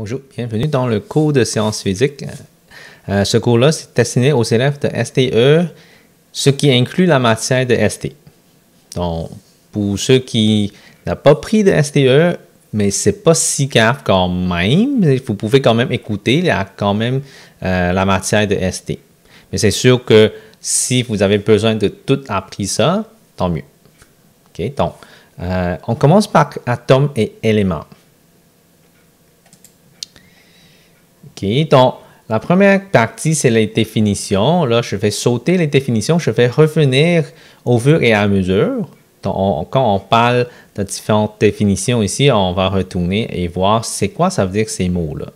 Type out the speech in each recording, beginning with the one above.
Bonjour, bienvenue dans le cours de sciences physiques. Ce cours-là, c'est destiné aux élèves de STE, ce qui inclut la matière de ST. Donc, pour ceux qui n'ont pas pris de STE, mais c'est pas si grave quand même, vous pouvez quand même écouter, il y a quand même la matière de ST. Mais c'est sûr que si vous avez besoin de tout appris ça, tant mieux. OK, donc, on commence par atomes et éléments. OK, donc, la première partie, c'est les définitions. Là, je vais sauter les définitions. Je vais revenir au fur et à mesure. Donc, quand on parle de différentes définitions ici, on va retourner et voir c'est quoi ça veut dire ces mots-là.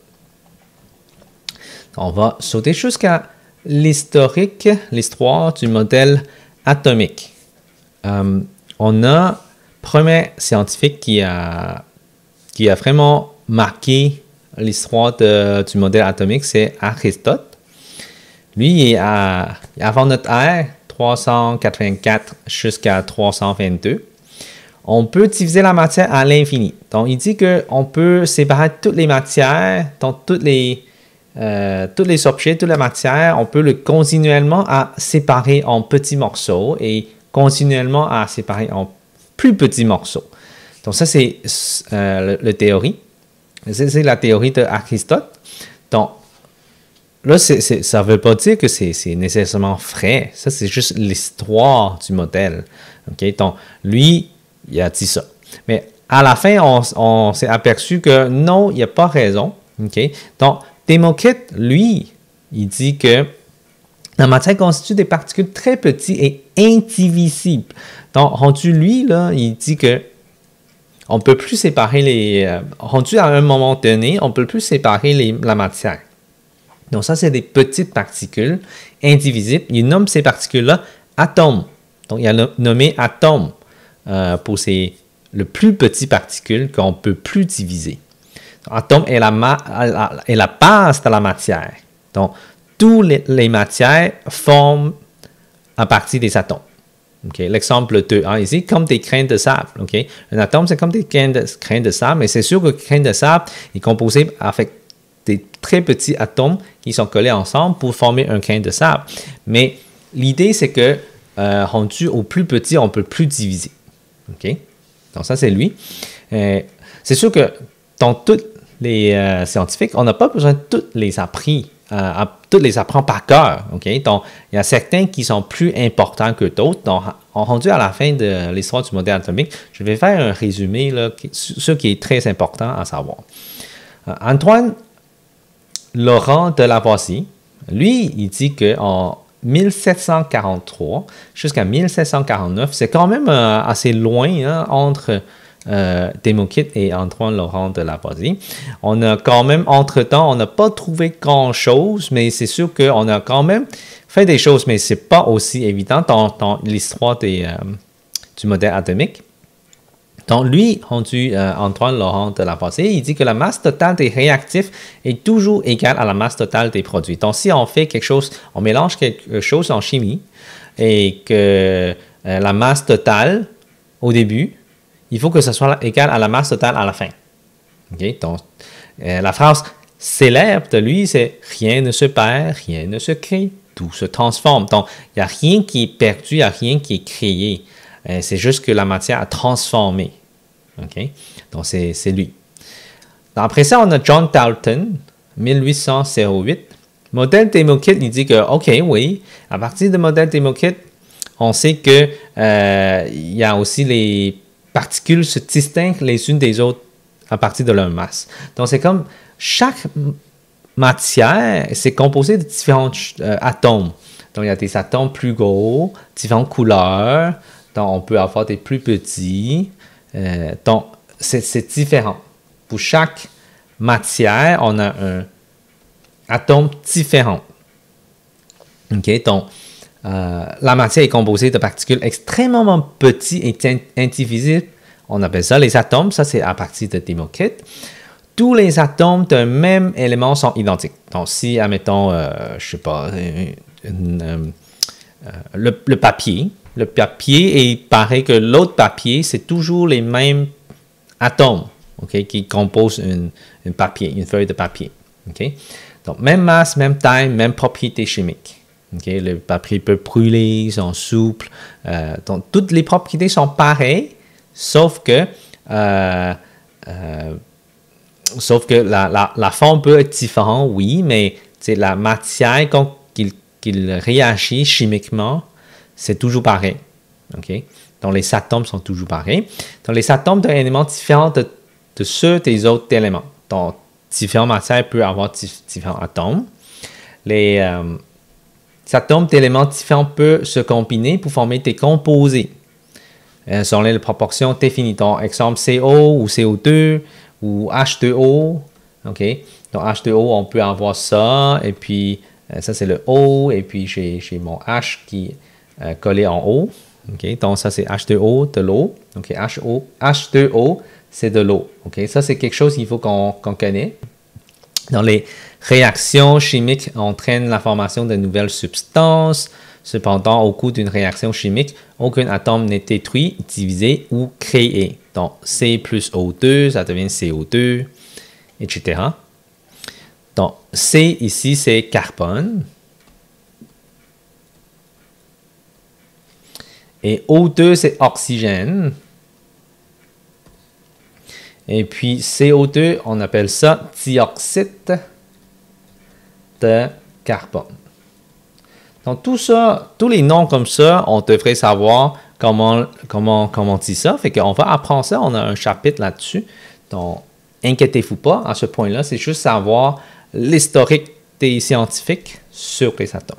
On va sauter jusqu'à l'historique, l'histoire du modèle atomique. On a premier scientifique qui a vraiment marqué l'histoire du modèle atomique, c'est Aristote. Lui, avant notre ère, 384 jusqu'à 322, on peut diviser la matière à l'infini. Donc, il dit qu'on peut séparer toutes les matières, donc tous les objets, toute la matière, on peut le continuellement à séparer en petits morceaux et continuellement à séparer en plus petits morceaux. Donc, ça, c'est la théorie. C'est la théorie d'Aristote. Donc, là, ça ne veut pas dire que c'est nécessairement vrai. Ça, c'est juste l'histoire du modèle. Okay? Donc, lui, il a dit ça. Mais à la fin, on s'est aperçu que non, il n'y a pas raison. Okay? Donc, Démocrite, lui, il dit que la matière constitue des particules très petites et indivisibles. Donc, rendu lui, là, il dit que on ne peut plus séparer rendu à un moment donné, on ne peut plus séparer la matière. Donc, ça, c'est des petites particules indivisibles. Il nomme ces particules-là atomes. Donc, il a nommé atome pour le plus petit particule qu'on ne peut plus diviser. Atome est la base de la matière. Donc, toutes les matières forment à partir des atomes. Okay. L'exemple 2A ici, comme des grains de sable. Okay. Un atome, c'est comme des grains de sable, mais c'est sûr que le grain de sable est composé avec des très petits atomes qui sont collés ensemble pour former un grain de sable. Mais l'idée, c'est que rendu au plus petit, on ne peut plus diviser. Okay. Donc ça, c'est lui. C'est sûr que dans tous les scientifiques, on n'a pas besoin de tous les appris. Tous les apprendre par cœur. Okay? Donc, il y a certains qui sont plus importants que d'autres. Donc, rendu à la fin de l'histoire du modèle atomique, je vais faire un résumé, là, ce qui est très important à savoir. Antoine Laurent de Lavoisier, lui, il dit qu'en 1743 jusqu'à 1749, c'est quand même assez loin hein, entre Démocrite et Antoine Laurent de Lavoisier. On a quand même, entre-temps, on n'a pas trouvé grand-chose, mais c'est sûr qu'on a quand même fait des choses, mais ce n'est pas aussi évident dans l'histoire du modèle atomique. Donc, lui, Antoine Laurent de Lavoisier, il dit que la masse totale des réactifs est toujours égale à la masse totale des produits. Donc, si on fait quelque chose, on mélange quelque chose en chimie et que la masse totale, au début, il faut que ce soit égal à la masse totale à la fin. Okay? Donc, la phrase célèbre de lui, c'est « Rien ne se perd, rien ne se crée, tout se transforme ». Donc, il n'y a rien qui est perdu, il n'y a rien qui est créé. C'est juste que la matière a transformé. Okay? Donc, c'est lui. Après ça, on a John Dalton, 1808. Modèle Démocrite, il dit que, OK, oui, à partir du modèle Démocrite, on sait que il y a aussi les particules se distinguent les unes des autres à partir de leur masse. Donc, c'est comme chaque matière, c'est composé de différents atomes. Donc, il y a des atomes plus gros, différentes couleurs. Donc, on peut avoir des plus petits. Donc, c'est différent. Pour chaque matière, on a un atome différent. OK? Donc, la matière est composée de particules extrêmement petites et indivisibles. On appelle ça les atomes. Ça, c'est à partir de Démocrite. Tous les atomes d'un même élément sont identiques. Donc, si, admettons, je ne sais pas, le papier est pareil que l'autre papier, c'est toujours les mêmes atomes. ok, qui composent une feuille de papier. Ok? Donc, même masse, même taille, même propriété chimique. Okay? Le papier peut brûler, ils sont souples. Donc, toutes les propriétés sont pareilles, sauf que la forme peut être différente, oui, mais la matière, quand il réagit chimiquement, c'est toujours pareil. Okay? Donc, les atomes sont toujours pareils. Donc, les atomes sont des éléments différents de ceux des autres éléments. Donc, différentes matières peuvent avoir différents atomes. Les atomes d'éléments différents peuvent se combiner pour former des composés. Selon les proportions définies. Donc, exemple CO ou CO2 ou H2O. Okay? Donc, H2O, on peut avoir ça, et puis ça, c'est le O, et puis j'ai mon H qui est collé en haut. Okay? Donc, ça, c'est H2O, de l'eau. Okay? H2O, c'est de l'eau. Okay? Ça, c'est quelque chose qu'il faut qu'on connaisse. Dans les réactions chimiques entraînent la formation de nouvelles substances. Cependant, au cours d'une réaction chimique, aucun atome n'est détruit, divisé ou créé. Donc, C plus O2, ça devient CO2, etc. Donc, C ici, c'est carbone. Et O2, c'est oxygène. Et puis CO2, on appelle ça dioxyde de carbone. Donc tout ça, tous les noms comme ça, on devrait savoir comment on dit ça. Fait qu'on va apprendre ça, on a un chapitre là-dessus. Donc, inquiétez-vous pas, à ce point-là, c'est juste savoir l'historique des scientifiques sur les atomes.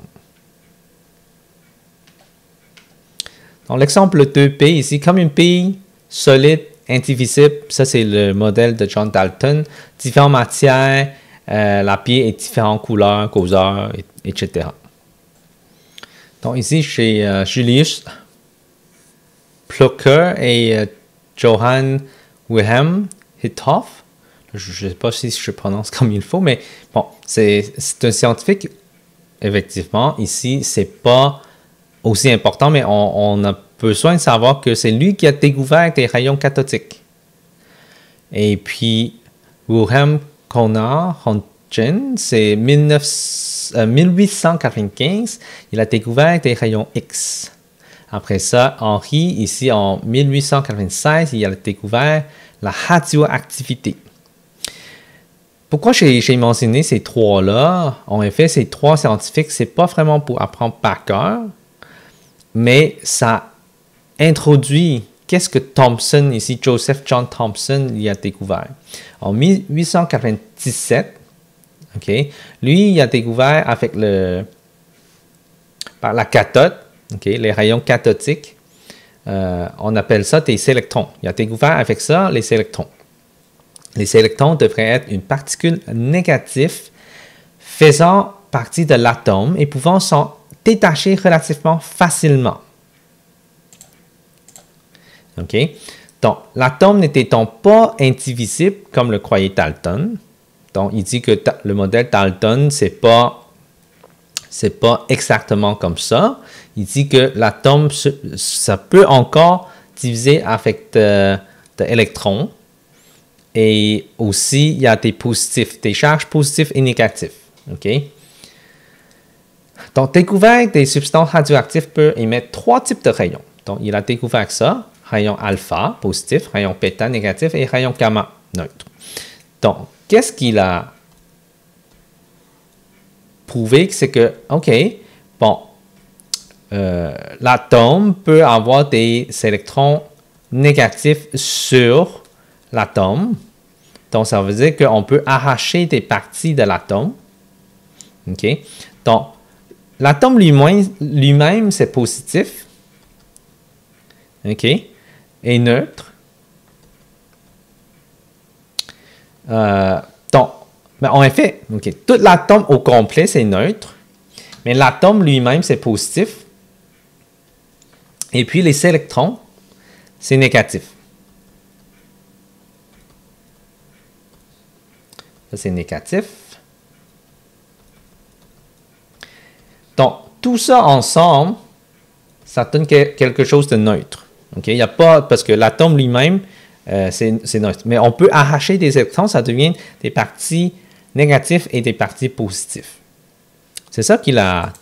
Donc l'exemple 2P ici, comme une pile solide, indivisible, ça c'est le modèle de John Dalton. Différentes matières, la pile est différentes couleurs, causeurs, etc. Donc ici, chez Julius Plucker et Johann Wilhelm Hithoff, je ne sais pas si je prononce comme il faut, mais bon, c'est un scientifique, effectivement. Ici, c'est pas aussi important, mais on a besoin de savoir que c'est lui qui a découvert des rayons cathodiques. Et puis, Wilhelm Conrad Röntgen, c'est 1895, il a découvert des rayons X. Après ça, Henry, ici en 1896, il a découvert la radioactivité. Pourquoi j'ai mentionné ces trois-là? En effet, ces trois scientifiques, ce n'est pas vraiment pour apprendre par cœur, mais ça introduit qu'est-ce que Thomson, ici, Joseph John Thomson, il a découvert. En 1897, okay, lui, il a découvert avec par la cathode, okay, les rayons cathodiques, on appelle ça des électrons. Il a découvert avec ça les électrons. Les électrons devraient être une particule négative faisant partie de l'atome et pouvant s'en détacher relativement facilement. Okay? Donc, l'atome n'étant pas indivisible comme le croyait Dalton. Donc, il dit que le modèle Dalton, c'est pas exactement comme ça. Il dit que l'atome, ça peut encore diviser avec de électrons. Et aussi, il y a des positifs, des charges positives et négatives. Okay? Donc, découvert des substances radioactives peut émettre trois types de rayons. Donc, il a découvert ça, rayon alpha, positif, rayon bêta, négatif, et rayon gamma, neutre. Donc, qu'est-ce qu'il a prouvé? C'est que, OK, bon, l'atome peut avoir des électrons négatifs sur l'atome. Donc, ça veut dire qu'on peut arracher des parties de l'atome. OK? Donc, l'atome lui-même, c'est positif. OK? Et neutre. Donc, mais en effet, okay, tout l'atome au complet, c'est neutre. Mais l'atome lui-même, c'est positif. Et puis, les électrons, c'est négatif. Ça, c'est négatif. Donc, tout ça ensemble, ça donne quelque chose de neutre. Okay? Il n'y a pas, parce que l'atome lui-même, c'est neutre. Mais on peut arracher des électrons, ça devient des parties négatives et des parties positives. C'est ça qu'il a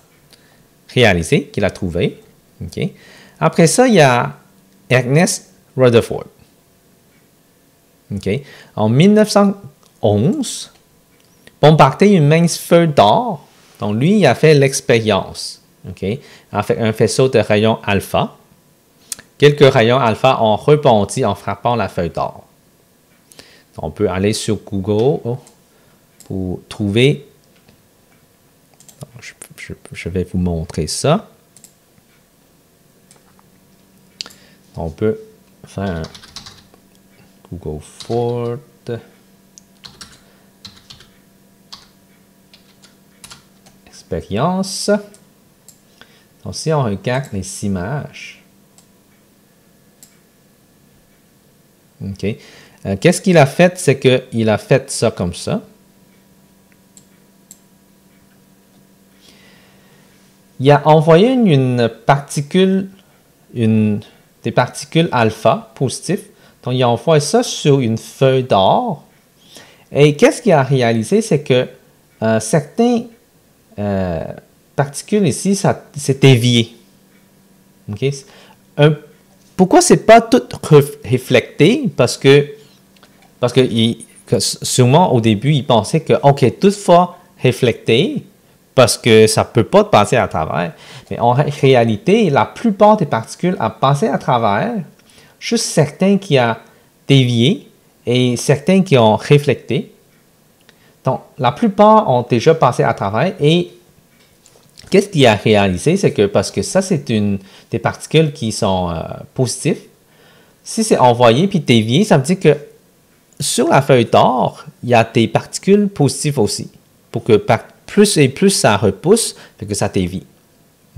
réalisé, qu'il a trouvé. Okay. Après ça, il y a Ernest Rutherford. Okay. En 1911, bombardé une mince feuille d'or. Donc, lui, il a fait l'expérience. Okay. Avec un faisceau de rayons alpha. Quelques rayons alpha ont rebondi en frappant la feuille d'or. On peut aller sur Google pour trouver. Je vais vous montrer ça. On peut faire un Google Ford. Expérience. Donc, si on regarde les images. OK. Qu'est-ce qu'il a fait? C'est qu'il a fait ça comme ça. Il a envoyé une particule, des particules alpha positives. Donc, il a envoyé ça sur une feuille d'or. Et qu'est-ce qu'il a réalisé? C'est que certaines particules ici, ça s'est dévié. Okay? Pourquoi ce n'est pas tout réflecté? Parce que sûrement au début, il pensait que, OK, toutefois réflecté, parce que ça ne peut pas passer à travers. Mais en réalité, la plupart des particules ont passé à travers, juste certains qui ont dévié et certains qui ont réflecté. Donc, la plupart ont déjà passé à travers et qu'est-ce qu'il a réalisé? C'est que parce que ça, c'est des particules qui sont positives. Si c'est envoyé puis dévié, ça veut dire que sur la feuille d'or, il y a des particules positives aussi. Pour que plus et plus ça repousse, fait que ça dévie.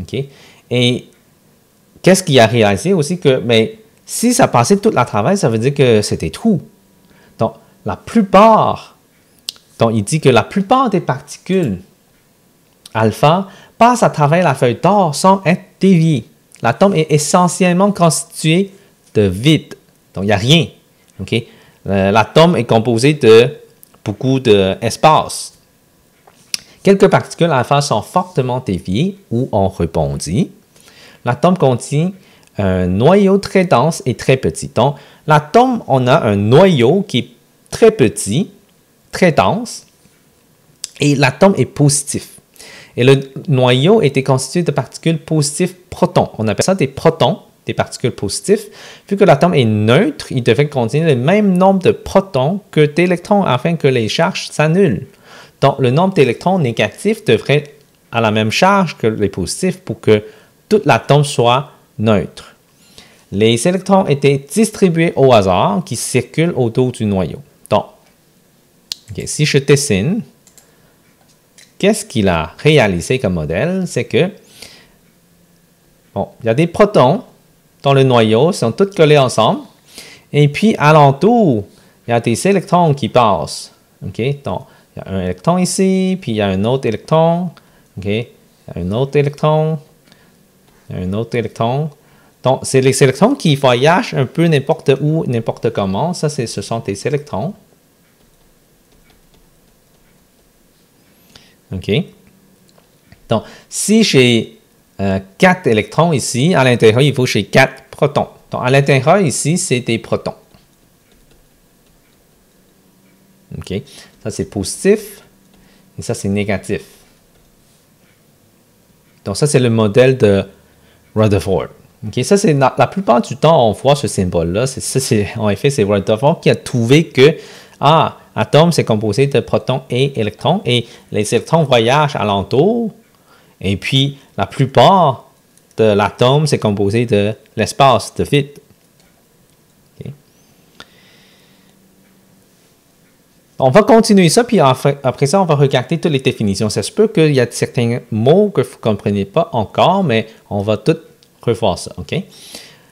Okay? Et qu'est-ce qu'il a réalisé aussi? Que mais si ça passait tout à travers, ça veut dire que c'était trou. Donc, il dit que la plupart des particules alpha passent à travers la feuille d'or sans être déviées. L'atome est essentiellement constitué de vide. Donc, il n'y a rien. Okay? L'atome est composé de beaucoup d'espace. Quelques particules alpha sont fortement déviées ou ont rebondi. L'atome contient un noyau très dense et très petit. Donc, l'atome, on a un noyau qui est très petit, très dense, et l'atome est positif. Et le noyau était constitué de particules positives protons. On appelle ça des protons, des particules positives. Vu que l'atome est neutre, il devrait contenir le même nombre de protons que d'électrons afin que les charges s'annulent. Donc, le nombre d'électrons négatifs devrait avoir la même charge que les positifs pour que tout l'atome soit neutre. Les électrons étaient distribués au hasard qui circulent autour du noyau. Donc, si je dessine, qu'est-ce qu'il a réalisé comme modèle? C'est que, il y a des protons dans le noyau, ils sont tous collés ensemble. Et puis, alentour, il y a des électrons qui passent. Okay? Donc, il y a un électron ici, puis il y a un autre électron. Okay? Il y a un autre électron. Il y a un autre électron. Donc, c'est les électrons qui voyagent un peu n'importe où, n'importe comment. Ça, ce sont des électrons. OK. Donc, si j'ai 4 électrons ici, à l'intérieur, il faut que j'ai 4 protons. Donc, à l'intérieur, ici, c'est des protons. OK. Ça, c'est positif. Et ça, c'est négatif. Donc, ça, c'est le modèle de Rutherford. OK. Ça, c'est la plupart du temps, on voit ce symbole-là. En effet, c'est Rutherford qui a trouvé que, atome, c'est composé de protons et électrons. Et les électrons voyagent alentour. Et puis, la plupart de l'atome, c'est composé de l'espace, de vide. Okay. On va continuer ça, puis après ça, on va regarder toutes les définitions. Ça se peut qu'il y a certains mots que vous ne comprenez pas encore, mais on va tout revoir ça. Okay?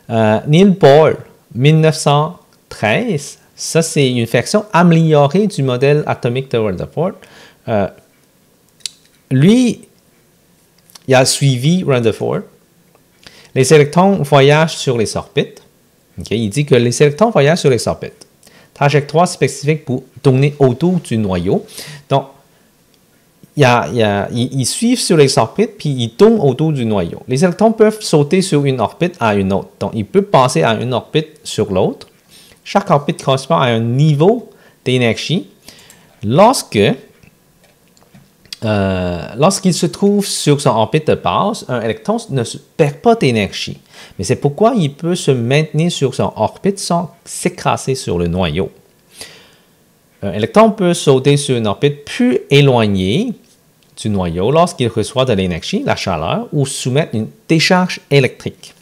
Niels Bohr, 1913, ça c'est une version améliorée du modèle atomique de Rutherford. Lui, il a suivi Rutherford. Les électrons voyagent sur les orbites. Okay? Il dit que les électrons voyagent sur les orbites. Trajectoire spécifique pour tourner autour du noyau. Donc, ils suivent sur les orbites, puis ils tournent autour du noyau. Les électrons peuvent sauter sur une orbite à une autre. Donc, ils peuvent passer à une orbite sur l'autre. Chaque orbite correspond à un niveau d'énergie. Lorsqu'il se trouve sur son orbite de base, un électron ne perd pas d'énergie. Mais c'est pourquoi il peut se maintenir sur son orbite sans s'écraser sur le noyau. Un électron peut sauter sur une orbite plus éloignée du noyau lorsqu'il reçoit de l'énergie, la chaleur, ou soumettre une décharge électrique.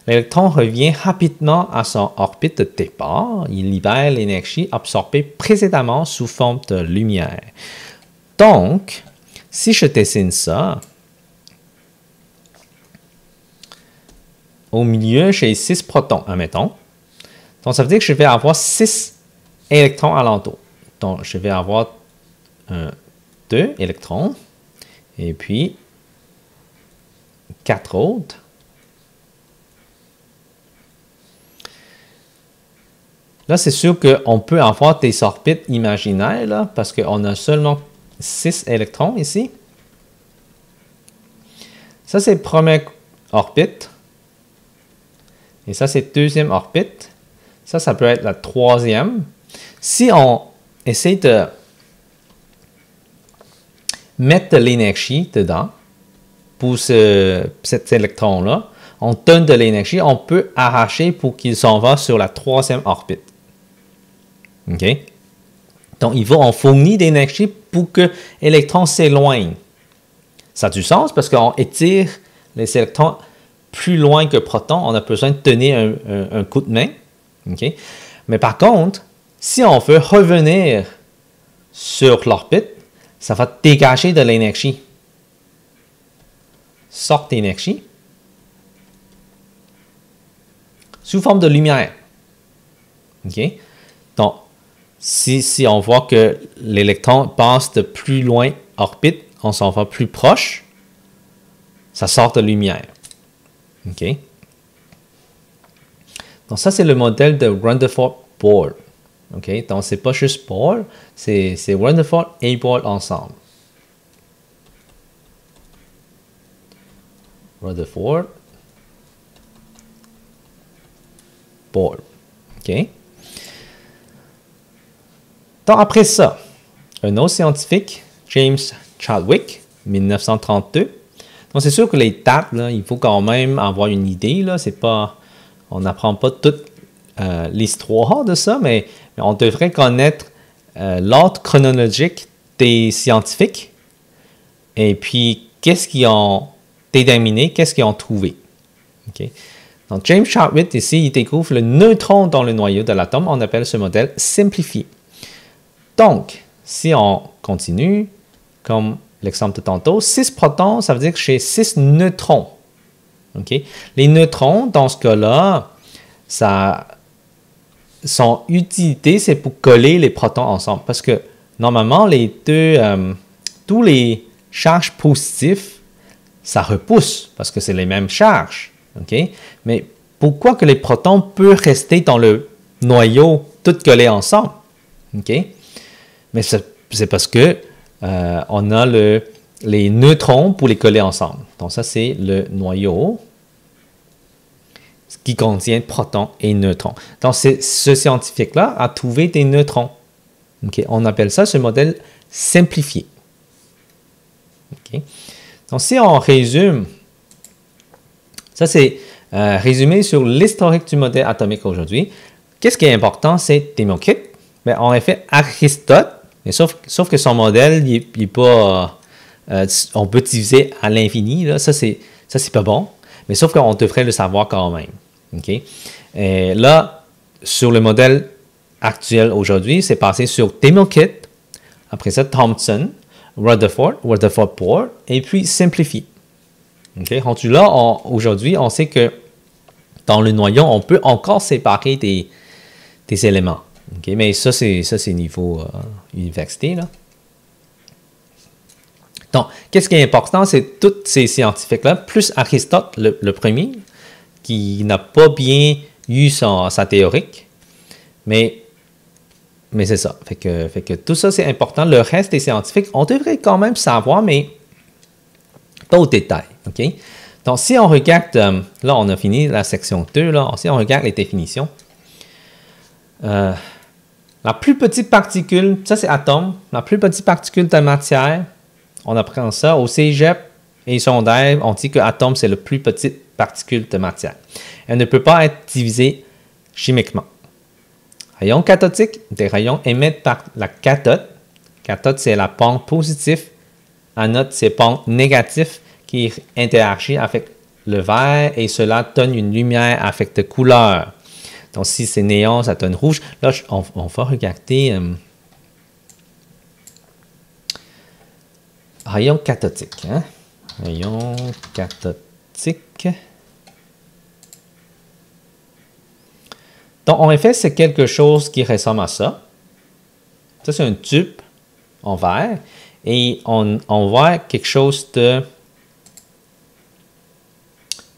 L'électron revient rapidement à son orbite de départ. Il libère l'énergie absorbée précédemment sous forme de lumière. Donc, si je dessine ça, au milieu, j'ai 6 protons, admettons. Donc, ça veut dire que je vais avoir 6 électrons alentour. Donc, je vais avoir 2 électrons et puis 4 autres. Là, c'est sûr qu'on peut avoir des orbites imaginaires, là, parce qu'on a seulement 6 électrons ici. Ça, c'est première orbite. Et ça, c'est deuxième orbite. Ça peut être la troisième. Si on essaie de mettre de l'énergie dedans, pour cet électron-là, on donne de l'énergie, on peut arracher pour qu'il s'en va sur la troisième orbite. OK? Donc, on fournit de l'énergie pour que l'électron s'éloigne. Ça a du sens parce qu'on étire les électrons plus loin que protons. On a besoin de tenir un coup de main. OK? Mais par contre, si on veut revenir sur l'orbite, ça va dégager de l'énergie. Sorte d'énergie sous forme de lumière. OK? Donc, si on voit que l'électron passe de plus loin orbite, on s'en va plus proche, ça sort de lumière. OK? Donc, ça, c'est le modèle de Rutherford-Bohr. OK? Donc, ce n'est pas juste Bohr, c'est Rutherford et Bohr ensemble. Rutherford, Bohr. OK? Donc, après ça, un autre scientifique, James Chadwick, 1932. Donc, c'est sûr que les dates, là, il faut quand même avoir une idée. Là, c'est pas, on n'apprend pas toute l'histoire de ça, mais on devrait connaître l'ordre chronologique des scientifiques et puis qu'est-ce qu'ils ont déterminé, qu'est-ce qu'ils ont trouvé. Okay? Donc, James Chadwick, ici, il découvre le neutron dans le noyau de l'atome. On appelle ce modèle simplifié. Donc, si on continue, comme l'exemple de tantôt, 6 protons, ça veut dire que j'ai 6 neutrons. Okay? Les neutrons, dans ce cas-là, son utilité, c'est pour coller les protons ensemble. Parce que, normalement, tous les charges positives, ça repousse, parce que c'est les mêmes charges. Okay? Mais pourquoi que les protons peuvent rester dans le noyau, tout collés ensemble? Okay? Mais c'est parce que on a les neutrons pour les coller ensemble. Donc ça, c'est le noyau qui contient protons et neutrons. Donc ce scientifique-là a trouvé des neutrons. Okay? On appelle ça ce modèle simplifié. Okay? Donc si on résume, ça c'est résumé sur l'historique du modèle atomique aujourd'hui. Qu'est-ce qui est important? C'est Démocrite. Mais en effet, Aristote, mais sauf que son modèle, il n'est pas... on peut diviser à l'infini, ça c'est pas bon. Mais sauf qu'on devrait le savoir quand même. Okay? Et là, sur le modèle actuel aujourd'hui, c'est passé sur Démocrite, après ça Thomson, Rutherford-Bohr, et puis simplifié. Okay? Rendu là, aujourd'hui, on sait que dans le noyau, on peut encore séparer des éléments. Okay? Mais ça, c'est niveau université. Là. Donc, qu'est-ce qui est important, c'est tous ces scientifiques-là, plus Aristote, le premier, qui n'a pas bien eu sa théorique. Mais c'est ça. Fait que tout ça, c'est important. Le reste des scientifiques, on devrait quand même savoir, mais pas au détail. OK? Donc, si on regarde, là, on a fini la section 2, là, si on regarde les définitions, la plus petite particule, ça c'est atome, la plus petite particule de matière, on apprend ça au cégep et secondaire, on dit que l'atome c'est la plus petite particule de matière. Elle ne peut pas être divisée chimiquement. Rayons cathodiques, des rayons émettés par la cathode. Cathode, c'est la pente positive. Anode, c'est pente négative qui interagit avec le verre et cela donne une lumière avec de couleurs. Donc, si c'est néon, ça donne rouge. Là, on va regarder rayon cathodique. Hein? Rayon cathodique. Donc, en effet, c'est quelque chose qui ressemble à ça. Ça, c'est un tube en verre. Et on voit quelque chose de...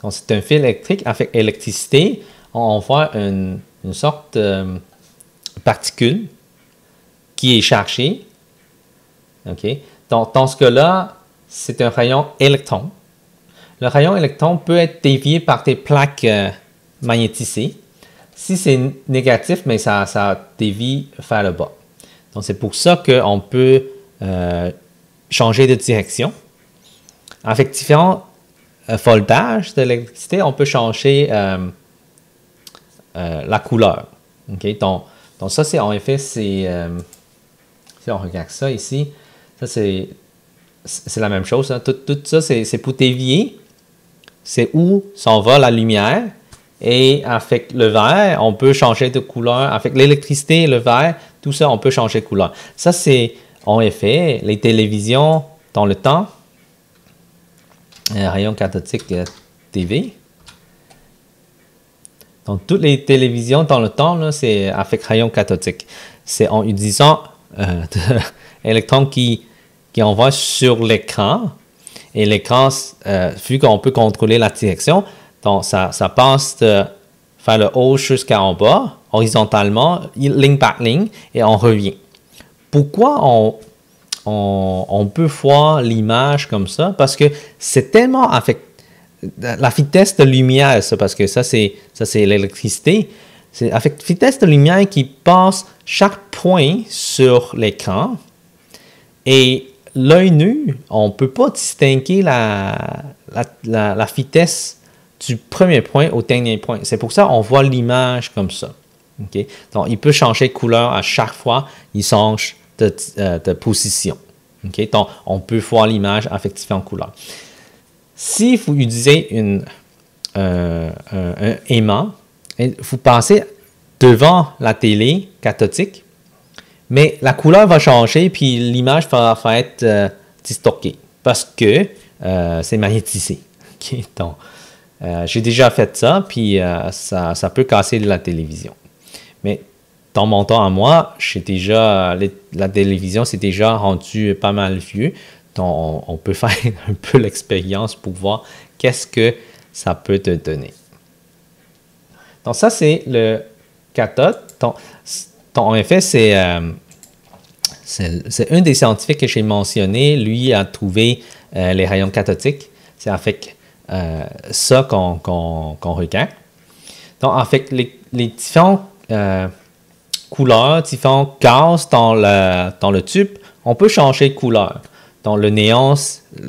Donc, c'est un fil électrique avec électricité. On voit une sorte de particule qui est chargée. OK? Donc, dans ce cas-là, c'est un rayon électron. Le rayon électron peut être dévié par des plaques magnétisées. Si c'est négatif, mais ça dévie vers le bas. Donc, c'est pour ça qu'on peut changer de direction. Avec différents voltages de l'électricité, on peut changer la couleur. Okay? Donc, ça, c'est en effet, si on regarde ça ici, ça c'est la même chose. Hein? Tout ça, c'est pour dévier. C'est où s'en va la lumière. Et avec le vert, on peut changer de couleur. Avec l'électricité et le vert, tout ça, on peut changer de couleur. Ça, c'est en effet les télévisions dans le temps. Rayon cathodique TV. Donc, toutes les télévisions dans le temps, c'est avec rayon cathodique. C'est en utilisant l'électron qui envoie sur l'écran. Et l'écran, vu qu'on peut contrôler la direction, donc ça passe de faire le haut jusqu'en bas, horizontalement, ligne par ligne, et on revient. Pourquoi on peut voir l'image comme ça? Parce que c'est tellement avec la vitesse de lumière, ça, parce que ça c'est l'électricité. C'est avec la vitesse de lumière qui passe chaque point sur l'écran. Et l'œil nu, on ne peut pas distinguer la vitesse du premier point au dernier point. C'est pour ça qu'on voit l'image comme ça. Okay? Donc, il peut changer de couleur à chaque fois il change de position. Okay? Donc, on peut voir l'image avec différentes couleurs. Si vous utilisez un aimant, vous passez devant la télé cathodique, mais la couleur va changer puis l'image va être distorquée parce que c'est magnétisé. Okay? Donc, j'ai déjà fait ça, puis ça peut casser la télévision. Mais dans mon temps à moi, la télévision s'est déjà rendue pas mal vieux. Donc, on peut faire un peu l'expérience pour voir qu'est-ce que ça peut te donner. Donc, ça, c'est le cathode. Donc, en effet, c'est un des scientifiques que j'ai mentionné. Lui a trouvé les rayons cathodiques. C'est avec ça qu'on regarde. Donc, avec les différentes couleurs, différents gaz dans le tube, on peut changer de couleur. Donc, le néon,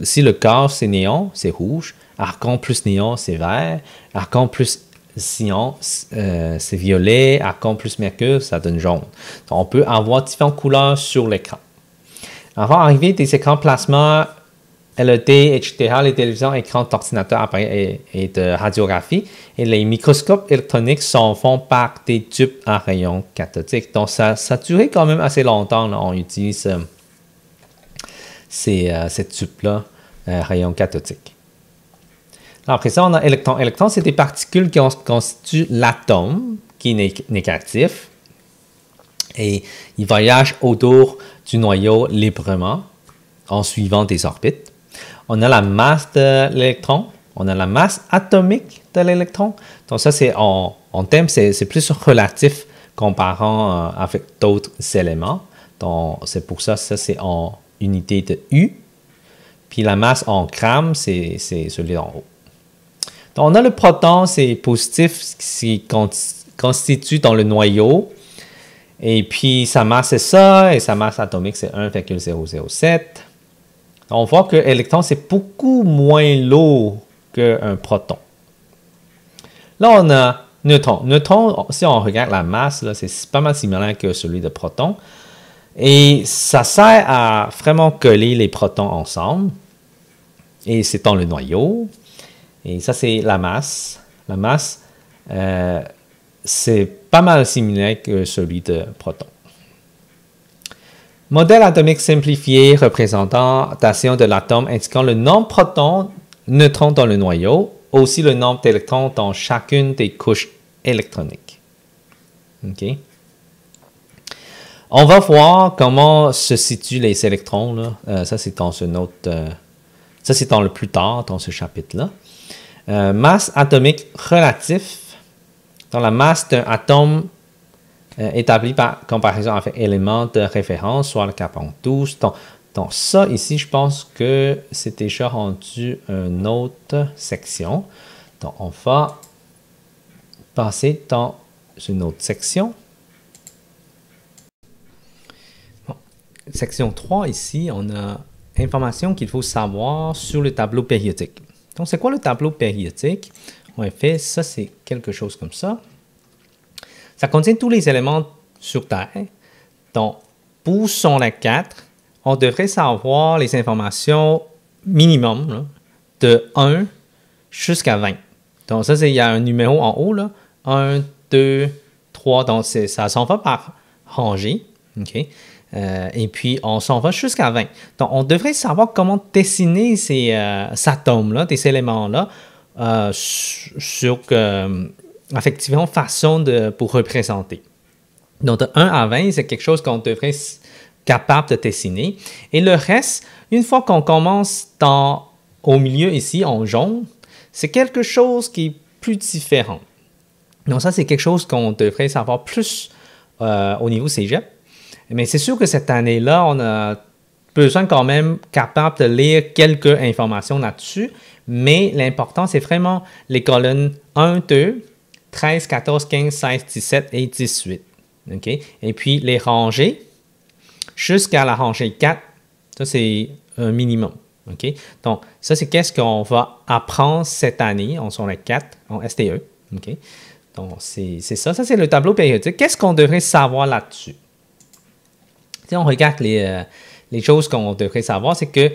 si le gaz c'est néon, c'est rouge. Argon plus néon, c'est vert. Argon plus cyan, c'est violet. Argon plus mercure, ça donne jaune. Donc, on peut avoir différentes couleurs sur l'écran. Avant d'arriver des écrans plasma, LED, etc., les télévisions, écrans d'ordinateur, appareils et de radiographie. Et les microscopes électroniques sont faits par des tubes à rayons cathodiques. Donc, ça a duré quand même assez longtemps. Là, on utilise ces tubes-là, rayons cathodiques. Alors, après ça, on a électrons. Électrons, c'est des particules qui constituent l'atome, qui est négatif. Et il voyage autour du noyau librement en suivant des orbites. On a la masse de l'électron. On a la masse atomique de l'électron. Donc ça, c'est en termes, c'est plus relatif comparant avec d'autres éléments. Donc c'est pour ça, ça c'est en unité de U. Puis la masse en grammes, c'est celui en haut. Donc on a le proton, c'est positif, qui constitue dans le noyau. Et puis sa masse c'est ça, et sa masse atomique c'est 1,007. On voit que l'électron c'est beaucoup moins lourd qu'un proton. Là, on a neutron. Neutron, si on regarde la masse, c'est pas mal similaire que celui de proton. Et ça sert à vraiment coller les protons ensemble. Et c'est dans le noyau. Et ça, c'est la masse. La masse, c'est pas mal similaire que celui de proton. Modèle atomique simplifié, représentation de l'atome indiquant le nombre de protons, neutrons dans le noyau, aussi le nombre d'électrons dans chacune des couches électroniques. Okay. On va voir comment se situent les électrons. Là. Ça, c'est dans une autre. Ça, c'est dans le plus tard, dans ce chapitre-là. Masse atomique relatif. Dans la masse d'un atome établi par comparaison avec élément de référence, soit le carbone 12. Donc ça, ici, je pense que c'est déjà rendu une autre section. Donc, on va passer dans une autre section. Bon. Section 3, ici, on a information qu'il faut savoir sur le tableau périodique. Donc, c'est quoi le tableau périodique? En effet, ça, c'est quelque chose comme ça. Ça contient tous les éléments sur Terre. Donc, pour son 4, on devrait savoir les informations minimum là, de 1 jusqu'à 20. Donc, ça, il y a un numéro en haut, là. 1, 2, 3. Donc, ça s'en va par rangée. Okay? Et puis, on s'en va jusqu'à 20. Donc, on devrait savoir comment dessiner ces atomes-là, ces éléments-là, sur effectivement façon pour représenter. Donc, de 1 à 20, c'est quelque chose qu'on devrait être capable de dessiner. Et le reste, une fois qu'on commence au milieu ici, en jaune, c'est quelque chose qui est plus différent. Donc, ça, c'est quelque chose qu'on devrait savoir plus au niveau cégep. Mais c'est sûr que cette année-là, on a besoin quand même capable de lire quelques informations là-dessus. Mais l'important, c'est vraiment les colonnes 1, 2, 13, 14, 15, 16, 17 et 18. Okay? Et puis, les rangées, jusqu'à la rangée 4, ça, c'est un minimum. Okay? Donc, ça, c'est qu'est-ce qu'on va apprendre cette année en secondaire 4, en STE. Okay? Donc, c'est ça. Ça, c'est le tableau périodique. Qu'est-ce qu'on devrait savoir là-dessus? Si on regarde les choses qu'on devrait savoir, c'est que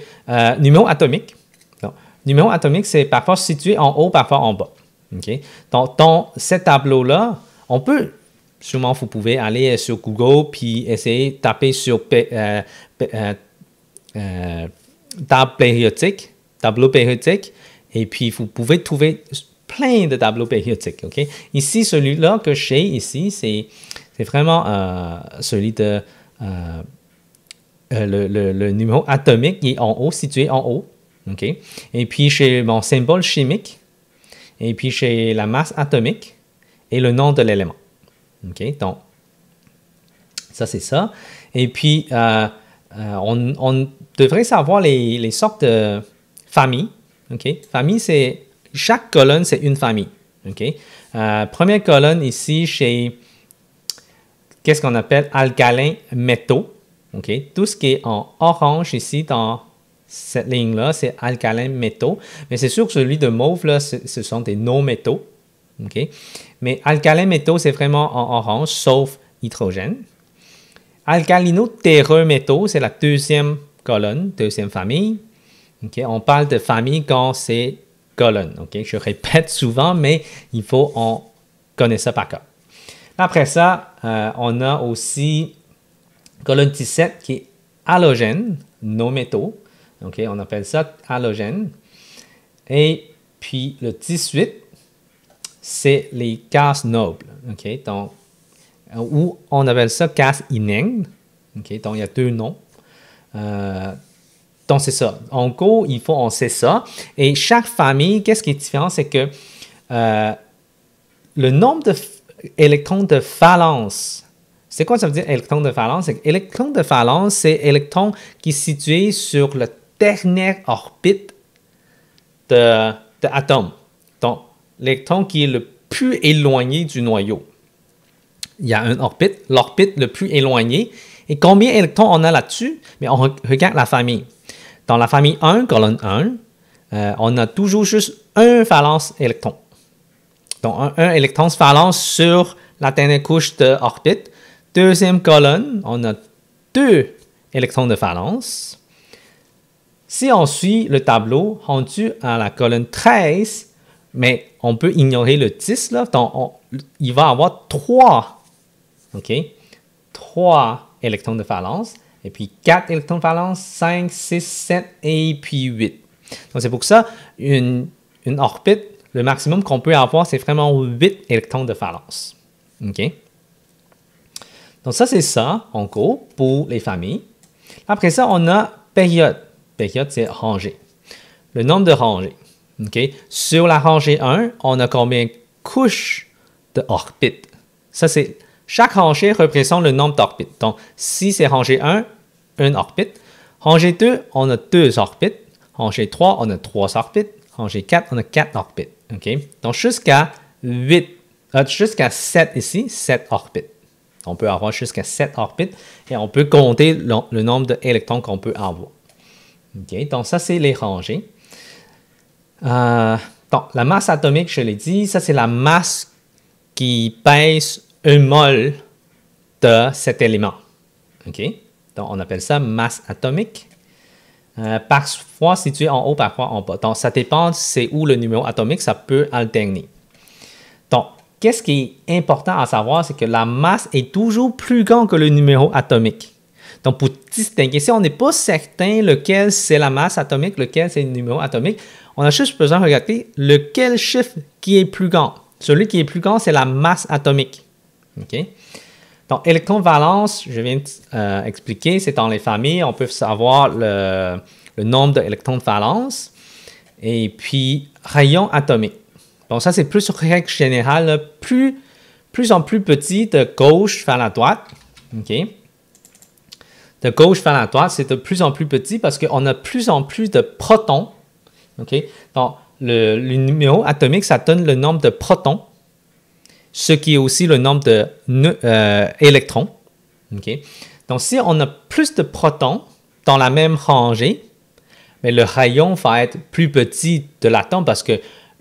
numéro atomique. Donc, numéro atomique, c'est parfois situé en haut, parfois en bas. Okay? Donc, dans ce tableau-là, on peut, sûrement, vous pouvez aller sur Google puis essayer de taper sur tableau périodique, et puis vous pouvez trouver plein de tableaux périodiques. Okay? Ici, celui-là que j'ai ici, c'est vraiment celui de le numéro atomique qui est en haut, situé en haut. Okay? Et puis, j'ai mon symbole chimique. Et puis, j'ai la masse atomique et le nom de l'élément. Okay? Donc, ça, c'est ça. Et puis, on devrait savoir les sortes de familles. Okay? Famille, c'est... Chaque colonne, c'est une famille. Okay? Première colonne ici, chez... Qu'est-ce qu'on appelle alcalins métaux. Okay? Tout ce qui est en orange ici, dans cette ligne-là, c'est alcalins métaux. Mais c'est sûr que celui de mauve, là, ce sont des non-métaux. Okay? Mais alcalins métaux, c'est vraiment en orange, sauf hydrogène. Alcalino-terreux métaux, c'est la deuxième colonne, deuxième famille. Okay? On parle de famille quand c'est colonne. Okay? Je répète souvent, mais il faut on connaît ça par cœur. Après ça, on a aussi colonne 17 qui est halogène, non métaux. Okay, on appelle ça halogène. Et puis le 18, c'est les gaz nobles. Okay, donc, ou on appelle ça gaz inerte. Okay, donc il y a deux noms. Donc, c'est ça. En gros, on sait ça. Et chaque famille, qu'est-ce qui est différent, c'est que le nombre d'électrons de valence. C'est quoi ça veut dire électron de valence? Électron de valence, c'est électron qui est situé sur la dernière orbite de l'atome. Donc, l'électron qui est le plus éloigné du noyau. Il y a une orbite, l'orbite le plus éloigné. Et combien d'électrons on a là-dessus? Mais on regarde la famille. Dans la famille 1, colonne 1, on a toujours juste un valence électron. Donc, un électron se valence sur la dernière couche de orbite. Deuxième colonne, on a 2 électrons de valence. Si on suit le tableau, rendu à la colonne 13, mais on peut ignorer le 10, là, donc il va y avoir 3, OK? 3 électrons de valence, et puis 4 électrons de valence, 5, 6, 7, et puis 8. Donc, c'est pour ça, une orbite, le maximum qu'on peut avoir, c'est vraiment 8 électrons de valence. OK? Donc, ça, c'est ça, en gros, pour les familles. Après ça, on a période. Période, c'est rangée. Le nombre de rangées. Okay? Sur la rangée 1, on a combien de couches d'orbites? Ça, c'est chaque rangée représente le nombre d'orbites. Donc, si c'est rangée 1, une orbite. Rangée 2, on a 2 orbites. Rangée 3, on a 3 orbites. Rangée 4, on a 4 orbites. Okay? Donc, jusqu'à 7 ici, 7 orbites. On peut avoir jusqu'à 7 orbites et on peut compter le nombre d'électrons qu'on peut avoir. Okay? Donc, ça, c'est les rangées. Donc, la masse atomique, je l'ai dit, ça, c'est la masse qui pèse un mol de cet élément. Okay? Donc, on appelle ça masse atomique. Parfois situé en haut, parfois en bas. Donc, ça dépend c'est où le numéro atomique, ça peut alterner. Donc, qu'est-ce qui est important à savoir, c'est que la masse est toujours plus grande que le numéro atomique. Donc, pour distinguer, si on n'est pas certain lequel c'est la masse atomique, lequel c'est le numéro atomique, on a juste besoin de regarder lequel chiffre qui est plus grand. Celui qui est plus grand, c'est la masse atomique. Okay? Donc, électron-valence, je viens d'expliquer, c'est dans les familles, on peut savoir le nombre d'électrons de valence. Et puis, rayon atomique. Donc, ça, c'est plus règle générale, là, plus en plus petit de gauche vers la droite. Okay? De gauche vers la droite, c'est de plus en plus petit parce qu'on a plus en plus de protons. Okay? Donc, le numéro atomique, ça donne le nombre de protons, ce qui est aussi le nombre d'électrons. Okay? Donc, si on a plus de protons dans la même rangée, mais le rayon va être plus petit de l'atome parce qu'il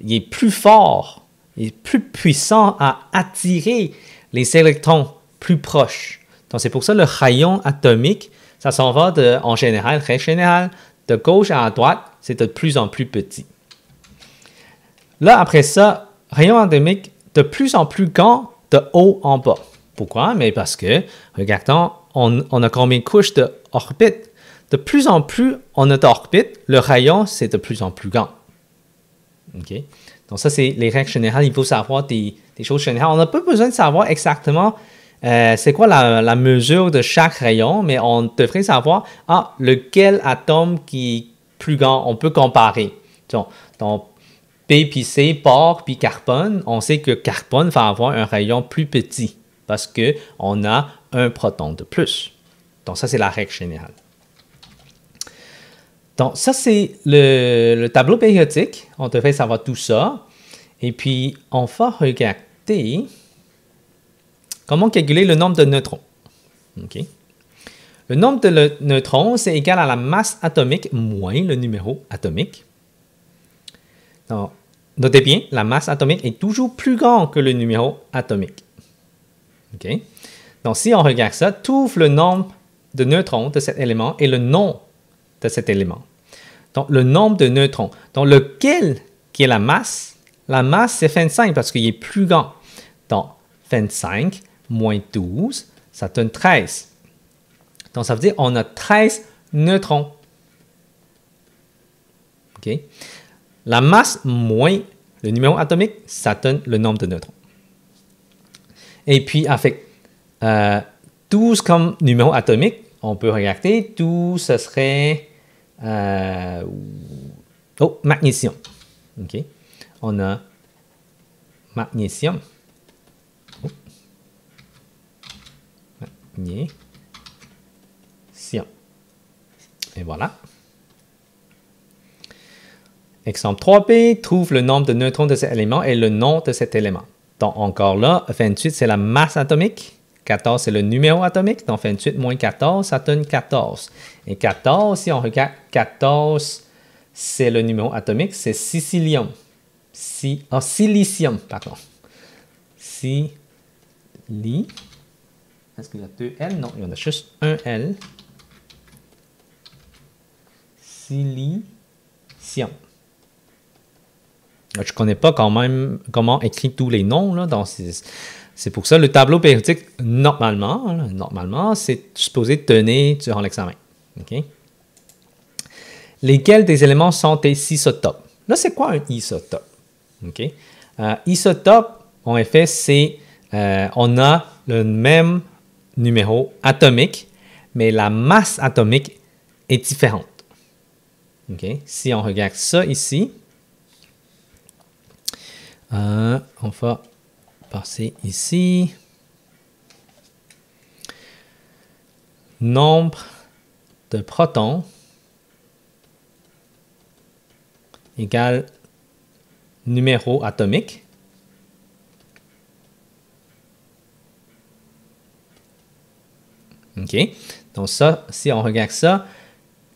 est plus fort, il est plus puissant à attirer les électrons plus proches. Donc, c'est pour ça que le rayon atomique, ça s'en va en général, très général, de gauche à droite, c'est de plus en plus petit. Là, après ça, rayon atomique de plus en plus grand de haut en bas. Pourquoi? Mais parce que, regardons, on a combien de couches d'orbites? De plus en plus on a d'orbites, le rayon, c'est de plus en plus grand. Okay? Donc, ça, c'est les règles générales. Il faut savoir des choses générales. On n'a pas besoin de savoir exactement c'est quoi la mesure de chaque rayon, mais on devrait savoir lequel atome qui est plus grand. On peut comparer. Donc P puis C, bore puis carbone, on sait que carbone va avoir un rayon plus petit parce qu'on a un proton de plus. Donc, ça, c'est la règle générale. Donc, ça, c'est le tableau périodique. On devrait savoir tout ça. Et puis, on va regarder comment calculer le nombre de neutrons. Okay. Le nombre de neutrons, c'est égal à la masse atomique moins le numéro atomique. Donc, notez bien, la masse atomique est toujours plus grande que le numéro atomique. Okay. Donc, si on regarde ça, trouve le nombre de neutrons de cet élément et le nom de cet élément. Donc, le nombre de neutrons. Donc, lequel qui est la masse? La masse, c'est 25 parce qu'il est plus grand. Donc, 25 moins 12, ça donne 13. Donc, ça veut dire qu'on a 13 neutrons. OK? La masse moins le numéro atomique, ça donne le nombre de neutrons. Et puis, avec 12 comme numéro atomique, on peut regarder 12, ce serait Oh, magnésium. OK. On a magnésium. Oh. Magnésium. Et voilà. Exemple 3b, trouve le nombre de neutrons de cet élément et le nom de cet élément. Donc, encore là, 28, c'est la masse atomique. 14, c'est le numéro atomique. Donc, 28 moins 14, ça donne 14. Et 14, si on regarde 14, c'est le numéro atomique, c'est silicium. Silicium, pardon. Est-ce qu'il y a deux L? Non, il y en a juste un L. Silicium. Je ne connais pas quand même comment écrire tous les noms. Là, c'est pour ça le tableau périodique, normalement, c'est supposé tenir durant l'examen. Okay? Lesquels des éléments sont des isotopes? Là, c'est quoi un isotope? Okay? Isotope, en effet, c'est on a le même numéro atomique, mais la masse atomique est différente. Okay? Si on regarde ça ici, on va passer ici. Nombre de protons égale numéro atomique. OK. Donc ça, si on regarde ça,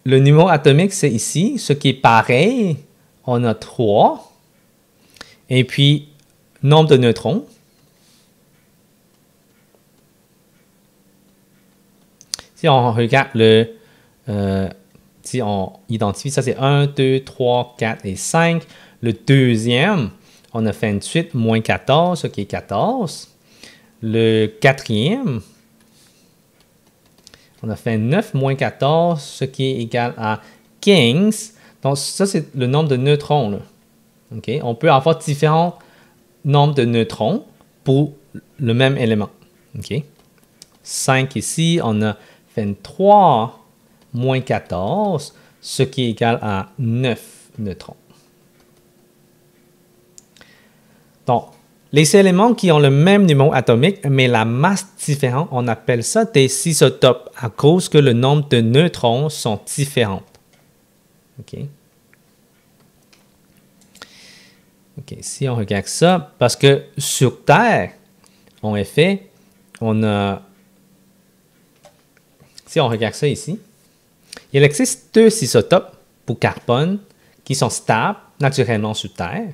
le numéro atomique, c'est ici. Ce qui est pareil, on a 3. Et puis, nombre de neutrons. Si on regarde si on identifie, ça c'est 1, 2, 3, 4 et 5. Le deuxième, on a 28 moins 14, ce qui est 14. Le quatrième, on a fait 9 moins 14, ce qui est égal à 15. Donc, ça, c'est le nombre de neutrons. Là. Okay? On peut avoir différents nombres de neutrons pour le même élément. Okay? 5 ici, on a 23 moins 14, ce qui est égal à 9 neutrons. Donc, les éléments qui ont le même numéro atomique, mais la masse différente, on appelle ça des isotopes à cause que le nombre de neutrons sont différents. OK. OK, si on regarde ça, parce que sur Terre, en effet, on a... Si on regarde ça ici, il existe deux isotopes pour carbone qui sont stables naturellement sur Terre.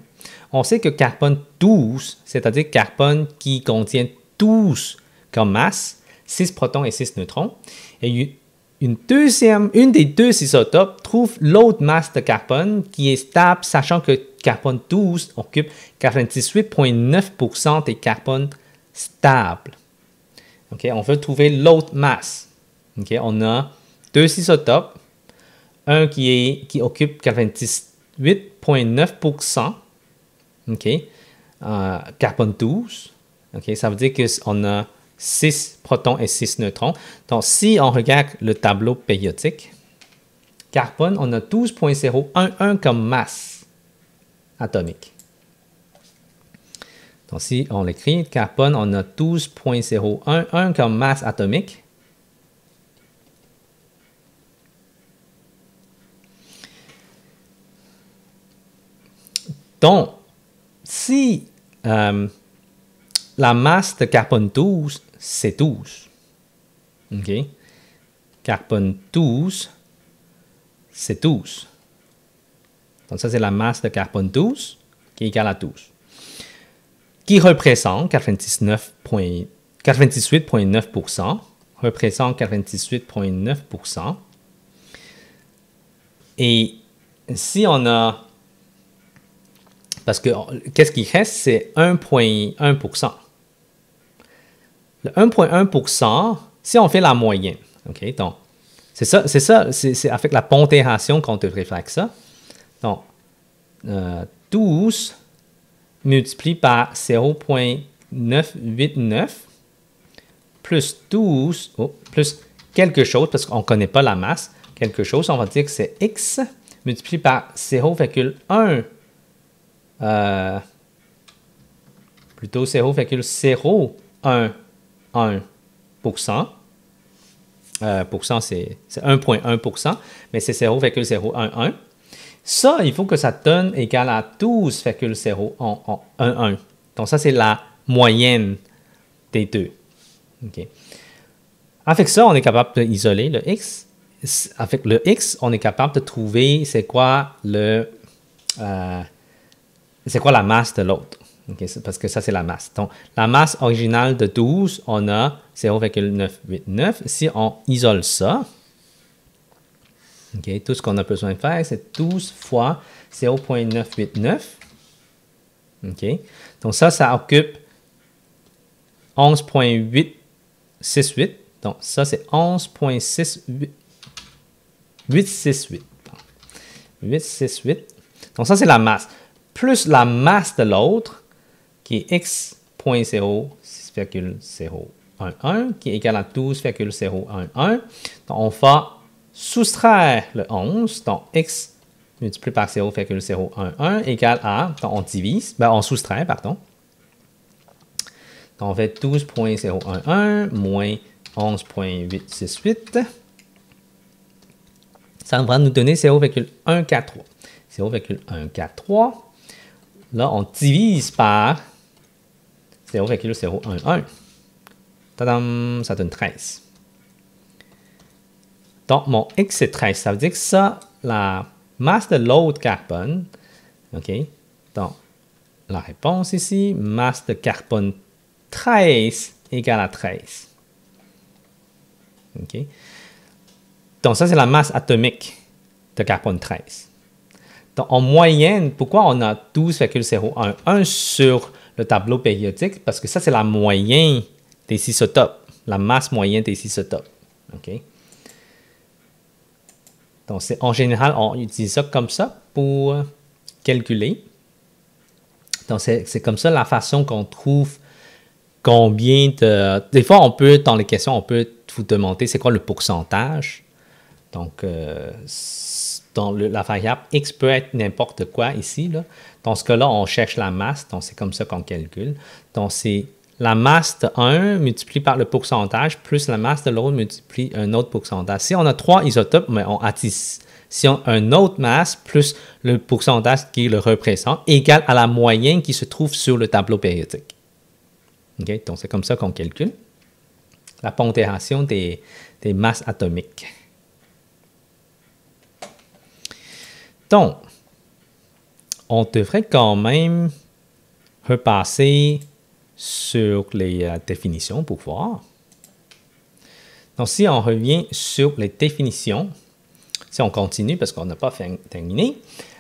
On sait que carbone 12, c'est-à-dire carbone qui contient 12 comme masse, 6 protons et 6 neutrons. Et une des deux isotopes trouve l'autre masse de carbone qui est stable, sachant que carbone 12 occupe 98,9% des carbones stables. Okay, on veut trouver l'autre masse. Okay, on a deux isotopes, un qui occupe 98,9%, okay, carbone 12. Okay, ça veut dire qu'on a 6 protons et 6 neutrons. Donc, si on regarde le tableau périodique, carbone, on a 12,011 comme masse atomique. Donc, si on l'écrit, carbone, on a 12,011 comme masse atomique. Donc, si la masse de carbone 12, c'est 12. OK? Carbone 12, c'est 12. Donc, ça, c'est la masse de carbone 12 qui est égale à 12. Qui représente 98,9%. Représente 98,9%. Et si on a... Parce que qu'est-ce qui reste, c'est 1,1%. Le 1,1%, si on fait la moyenne, OK, donc, c'est avec la pondération qu'on devrait faire ça. Donc, 12 multiplié par 0,989 plus 12, plus quelque chose, parce qu'on ne connaît pas la masse, quelque chose, on va dire que c'est x multiplié par 0,1, plutôt 0,011%. Pourcent, c'est 1,1%, mais c'est 0,011. Ça, il faut que ça donne égal à 12,011. Donc, ça, c'est la moyenne des deux. Okay. Avec ça, on est capable d'isoler le x. Avec le x, on est capable de trouver c'est quoi la masse de l'autre. Okay, parce que ça, c'est la masse. Donc, la masse originale de 12, on a 0,989. Si on isole ça, okay, tout ce qu'on a besoin de faire, c'est 12 fois 0,989. Okay. Donc, ça occupe 11,868. Donc, ça, c'est 11,868. 868. Donc, ça, c'est la masse. Plus la masse de l'autre, qui est x.0,011, qui est égal à 12,011. Donc, on va soustraire le 11. Donc, x multiplié par 0,011 égale à, donc on divise, on soustrait, pardon. Donc, on fait 12,011 moins 11,868. Ça va nous donner 0,143. 0,143. Là, on divise par 0,011. Tadam, ça donne 13. Donc, mon x, c'est 13. Ça veut dire que ça, la masse de l'autre carbone, OK? Donc, la réponse ici, masse de carbone 13 égale à 13. OK? Donc, ça, c'est la masse atomique de carbone 13. Donc, en moyenne, pourquoi on a 12,011 sur le tableau périodique? Parce que ça, c'est la moyenne des isotopes, la masse moyenne des isotopes. OK? Donc, en général, on utilise ça comme ça pour calculer. Donc, c'est comme ça la façon qu'on trouve combien de... Des fois, on peut, dans les questions, on peut vous demander c'est quoi le pourcentage. Donc, la variable x peut être n'importe quoi ici. Là. Dans ce cas-là, on cherche la masse. Donc, c'est comme ça qu'on calcule. Donc, c'est la masse de 1 multiplié par le pourcentage plus la masse de l'autre multiplié un autre pourcentage. Si on a 3 isotopes, mais on additionne une autre masse plus le pourcentage qui le représente égale à la moyenne qui se trouve sur le tableau périodique. Okay? Donc, c'est comme ça qu'on calcule la pondération des masses atomiques. Donc, on devrait quand même repasser sur les définitions pour voir. Donc, si on revient sur les définitions, si on continue parce qu'on n'a pas terminé,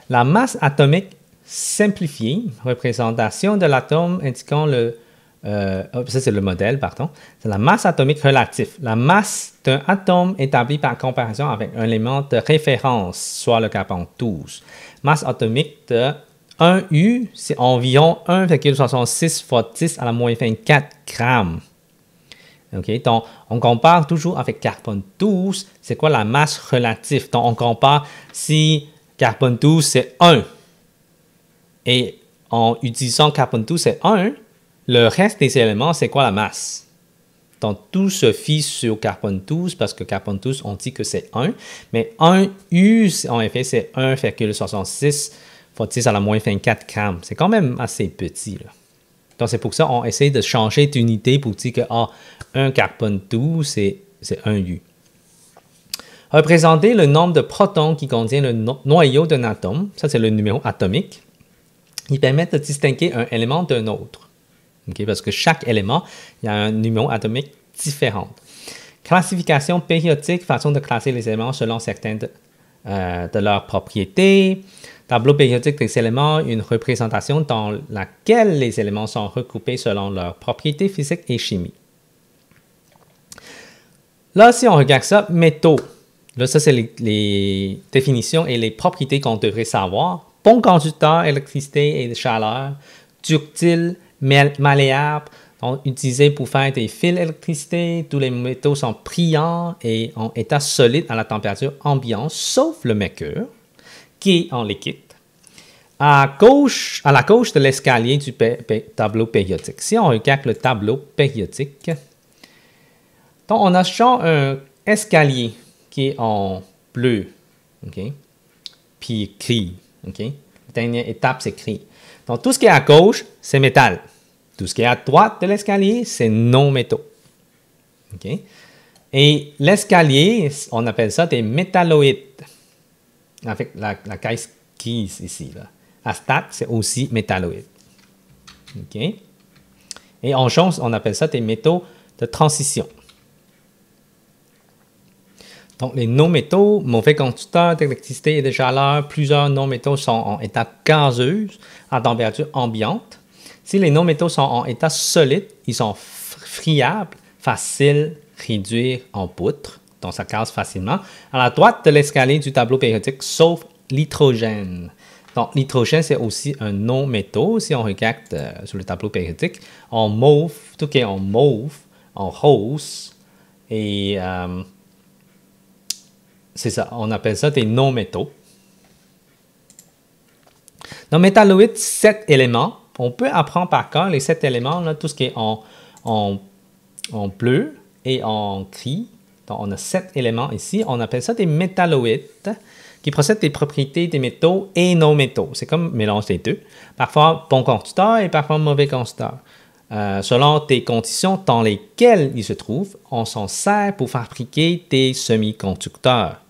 la masse atomique simplifiée, représentation de l'atome indiquant le... ça, c'est le modèle, pardon. C'est la masse atomique relative. La masse d'un atome établie par comparaison avec un élément de référence, soit le carbone 12. Masse atomique de 1 U, c'est environ 1,66 fois 10 à la moins 24 grammes. Okay? Donc, on compare toujours avec carbone 12. C'est quoi la masse relative? Donc, on compare si carbone 12, c'est 1. Et en utilisant carbone 12, c'est 1. Le reste des éléments, c'est quoi la masse? Donc, tout se fie sur carbone 12 parce que carbone 12, on dit que c'est 1. Mais 1 U, en effet, c'est 1,66 fois 10 à la moins 24 grammes. C'est quand même assez petit. Là. Donc, c'est pour ça qu'on essaie de changer d'unité pour dire que 1 carbone 12, c'est 1 U. Représenter le nombre de protons qui contient le noyau d'un atome, ça c'est le numéro atomique, il permet de distinguer un élément d'un autre. Okay? Parce que chaque élément, il y a un numéro atomique différent. Classification périodique, façon de classer les éléments selon certaines de leurs propriétés. Tableau périodique des éléments, une représentation dans laquelle les éléments sont regroupés selon leurs propriétés physiques et chimiques. Là, si on regarde ça, métaux. Là, ça, c'est les définitions et les propriétés qu'on devrait savoir. Bon conducteur, électricité et chaleur, ductile, malléable, Donc, utilisés pour faire des fils d'électricité, tous les métaux sont brillants et en état solide à la température ambiante, sauf le mercure, qui est en liquide. À la gauche de l'escalier du tableau périodique. Si on regarde le tableau périodique, donc on a genre un escalier qui est en bleu, okay? Puis gris. Okay? La dernière étape, c'est gris. Donc tout ce qui est à gauche, c'est métal. Tout ce qui est à droite de l'escalier, c'est non-métaux. Okay? Et l'escalier, on appelle ça des métalloïdes. Avec la caisse grise ici. Là. À stade, c'est aussi métalloïde. Okay? Et en jaune, on appelle ça des métaux de transition. Donc, les non-métaux, mauvais conducteurs d'électricité et de chaleur, plusieurs non-métaux sont en état gazeux à température ambiante. Si les non-métaux sont en état solide, ils sont friables, faciles à réduire en poutre, donc ça casse facilement. À la droite de l'escalier du tableau périodique, sauf l'hydrogène. Donc, l'hydrogène, c'est aussi un non-métaux. Si on regarde sur le tableau périodique, en mauve, tout qui est en mauve, en rose, et c'est ça, on appelle ça des non-métaux. Dans métalloïdes, 7 éléments. On peut apprendre par cœur les 7 éléments, là, tout ce qui est en bleu et en gris. Donc, on a 7 éléments ici. On appelle ça des métalloïdes qui possèdent des propriétés des métaux et non-métaux. C'est comme mélange des deux. Parfois bon conducteur et parfois mauvais conducteur. Selon des conditions dans lesquelles ils se trouvent, on s'en sert pour fabriquer des semi-conducteurs,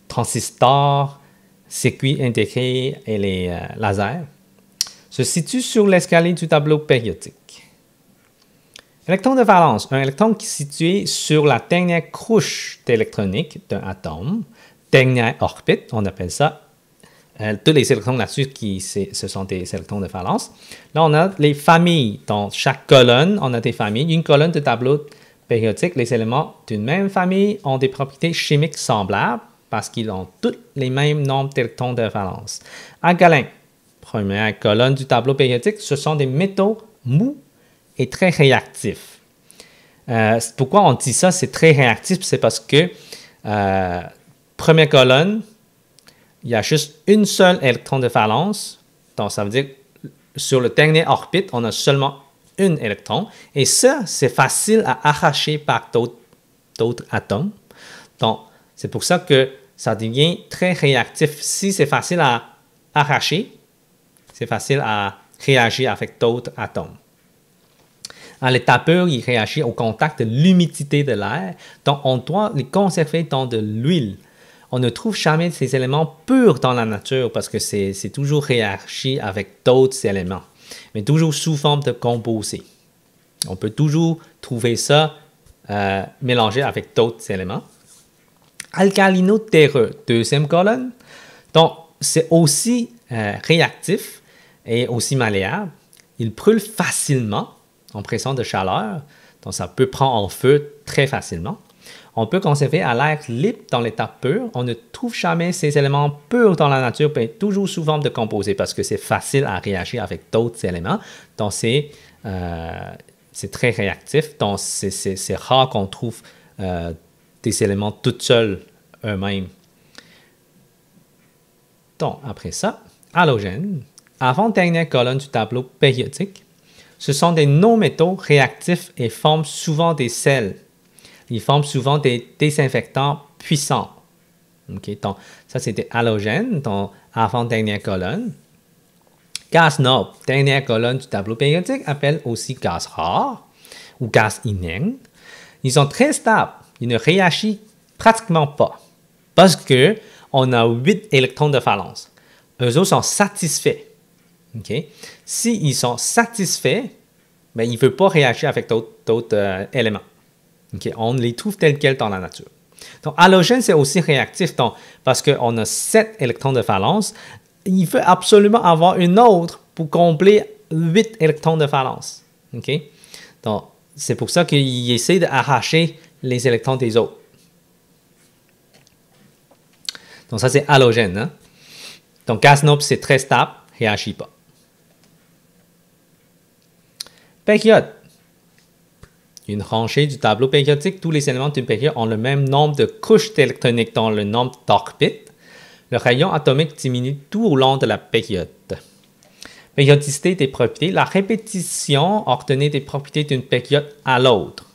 transistors, circuits intégrés et les lasers. Se situe sur l'escalier du tableau périodique. Électron de valence, un électron qui est situé sur la dernière couche d'électronique d'un atome, dernière orbite, on appelle ça. Tous les électrons là-dessus, ce sont des électrons de valence. Là, on a les familles. Dans chaque colonne, on a des familles. Une colonne de tableau périodique, les éléments d'une même famille ont des propriétés chimiques semblables parce qu'ils ont tous les mêmes nombres d'électrons de valence. Alcalin, première colonne du tableau périodique, ce sont des métaux mous et très réactifs. Pourquoi on dit ça, c'est très réactif? C'est parce que première colonne, il y a juste une seule électron de valence. Donc, ça veut dire que sur le dernier orbite, on a seulement un électron. Et ça, c'est facile à arracher par d'autres atomes. Donc, c'est pour ça que ça devient très réactif. Si c'est facile à arracher, c'est facile à réagir avec d'autres atomes. À l'état pur, il réagit au contact de l'humidité de l'air. Donc, on doit les conserver dans de l'huile. On ne trouve jamais ces éléments purs dans la nature parce que c'est toujours réagi avec d'autres éléments, mais toujours sous forme de composés. On peut toujours trouver ça mélangé avec d'autres éléments. Alcalino-terreux, deuxième colonne. Donc, c'est aussi réactif et aussi malléable. Il brûle facilement en présence de chaleur, donc ça peut prendre en feu très facilement. On peut conserver à l'air libre dans l'état pur. On ne trouve jamais ces éléments purs dans la nature, mais toujours sous forme de composés parce que c'est facile à réagir avec d'autres éléments. Donc, c'est très réactif. Donc, c'est rare qu'on trouve des éléments tout seuls eux-mêmes. Donc, après ça, halogène, avant-dernière colonne du tableau périodique, ce sont des non-métaux réactifs et forment souvent des sels. Ils forment souvent des désinfectants puissants. Okay? Donc, ça, c'est des halogènes, donc avant-dernière colonne. Gaz noble, dernière colonne du tableau périodique, appelle aussi gaz rare ou gaz inerte. Ils sont très stables. Ils ne réagissent pratiquement pas parce qu'on a 8 électrons de valence. Eux autres sont satisfaits. Okay? S'ils sont satisfaits, ben, ils ne veulent pas réagir avec d'autres éléments. Okay, on les trouve tels quels dans la nature. Donc, halogène, c'est aussi réactif parce qu'on a 7 électrons de valence. Il faut absolument avoir une autre pour combler 8 électrons de valence. Okay? Donc, c'est pour ça qu'il essaie d'arracher les électrons des autres. Donc, ça, c'est halogène. Hein? Donc, gaz noble, c'est très stable, ne réagit pas. Période. une rangée du tableau périodique, tous les éléments d'une période ont le même nombre de couches d'électroniques dans le nombre d'orbits. Le rayon atomique diminue tout au long de la période. Périodicité des propriétés. La répétition ordonnée des propriétés d'une période à l'autre.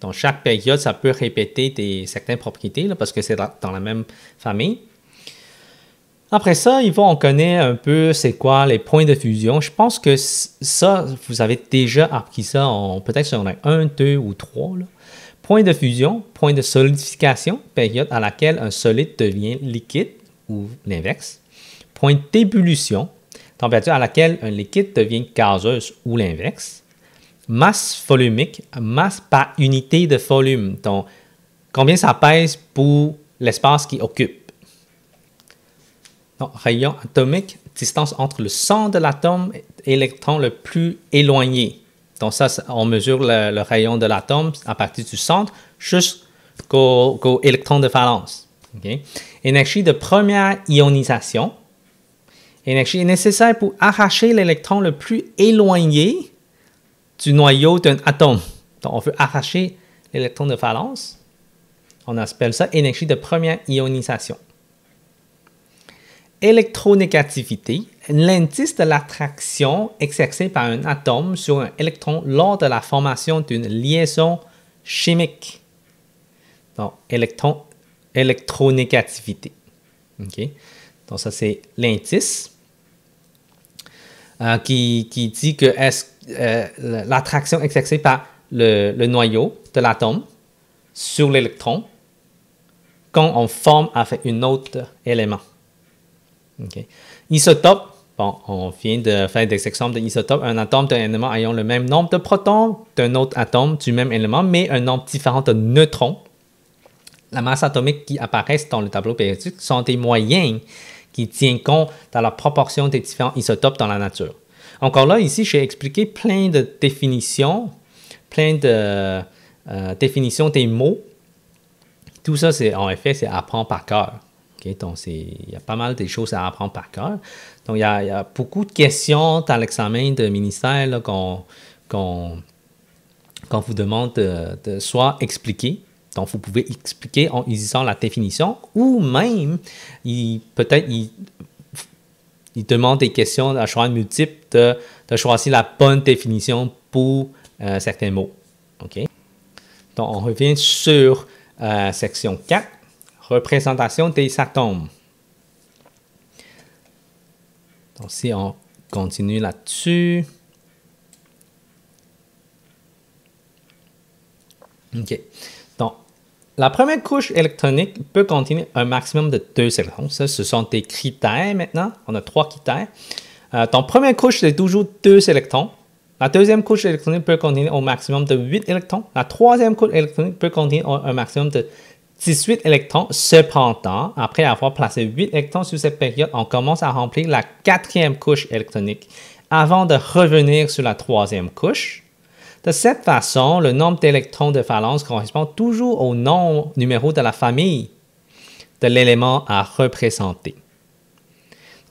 Dans chaque période, ça peut répéter certaines propriétés là, parce que c'est dans la même famille. Après ça, on connaît un peu c'est quoi les points de fusion. Je pense que ça, vous avez déjà appris ça peut-être sur 1, 2 ou 3. Là. Point de fusion, point de solidification, période à laquelle un solide devient liquide ou l'inverse. Point d'ébullition, température à laquelle un liquide devient gazeuse ou l'inverse. Masse volumique, masse par unité de volume. Donc, combien ça pèse pour l'espace qu'il occupe. Donc, rayon atomique, distance entre le centre de l'atome et l'électron le plus éloigné. Donc ça, on mesure le rayon de l'atome à partir du centre jusqu'au électron de valence. Okay? Énergie de première ionisation. Énergie est nécessaire pour arracher l'électron le plus éloigné du noyau d'un atome. Donc, on veut arracher l'électron de valence. On appelle ça énergie de première ionisation. Électronégativité, l'indice de l'attraction exercée par un atome sur un électron lors de la formation d'une liaison chimique. Donc, électronégativité. Okay. Donc, ça, c'est l'indice qui dit que l'attraction exercée par le noyau de l'atome sur l'électron quand on forme avec un autre élément. Okay. Isotope, bon, on vient de faire des exemples d'isotopes. Un atome d'un élément ayant le même nombre de protons d'un autre atome du même élément, mais un nombre différent de neutrons. La masse atomique qui apparaissent dans le tableau périodique sont des moyens qui tiennent compte de la proportion des différents isotopes dans la nature. Encore là, ici, j'ai expliqué plein de définitions, définitions des mots. Tout ça, en effet, c'est apprendre par cœur. Okay, donc, il y a pas mal de choses à apprendre par cœur. Donc, il y a beaucoup de questions dans l'examen de ministère là, qu'on vous demande de soit expliquer. Donc, vous pouvez expliquer en utilisant la définition ou même, peut-être, il demande des questions à choix multiples de choisir la bonne définition pour certains mots. Okay? Donc, on revient sur section 4. Représentation des atomes. Donc, si on continue là-dessus. OK. Donc, la première couche électronique peut contenir un maximum de 2 électrons. Ça, ce sont des critères maintenant. On a 3 critères. Donc, première couche, c'est toujours 2 électrons. La deuxième couche électronique peut contenir au maximum de 8 électrons. La troisième couche électronique peut contenir un maximum de 18 électrons. Cependant, après avoir placé 8 électrons sur cette période, on commence à remplir la 4e couche électronique avant de revenir sur la 3e couche. De cette façon, le nombre d'électrons de valence correspond toujours au numéro de la famille de l'élément à représenter.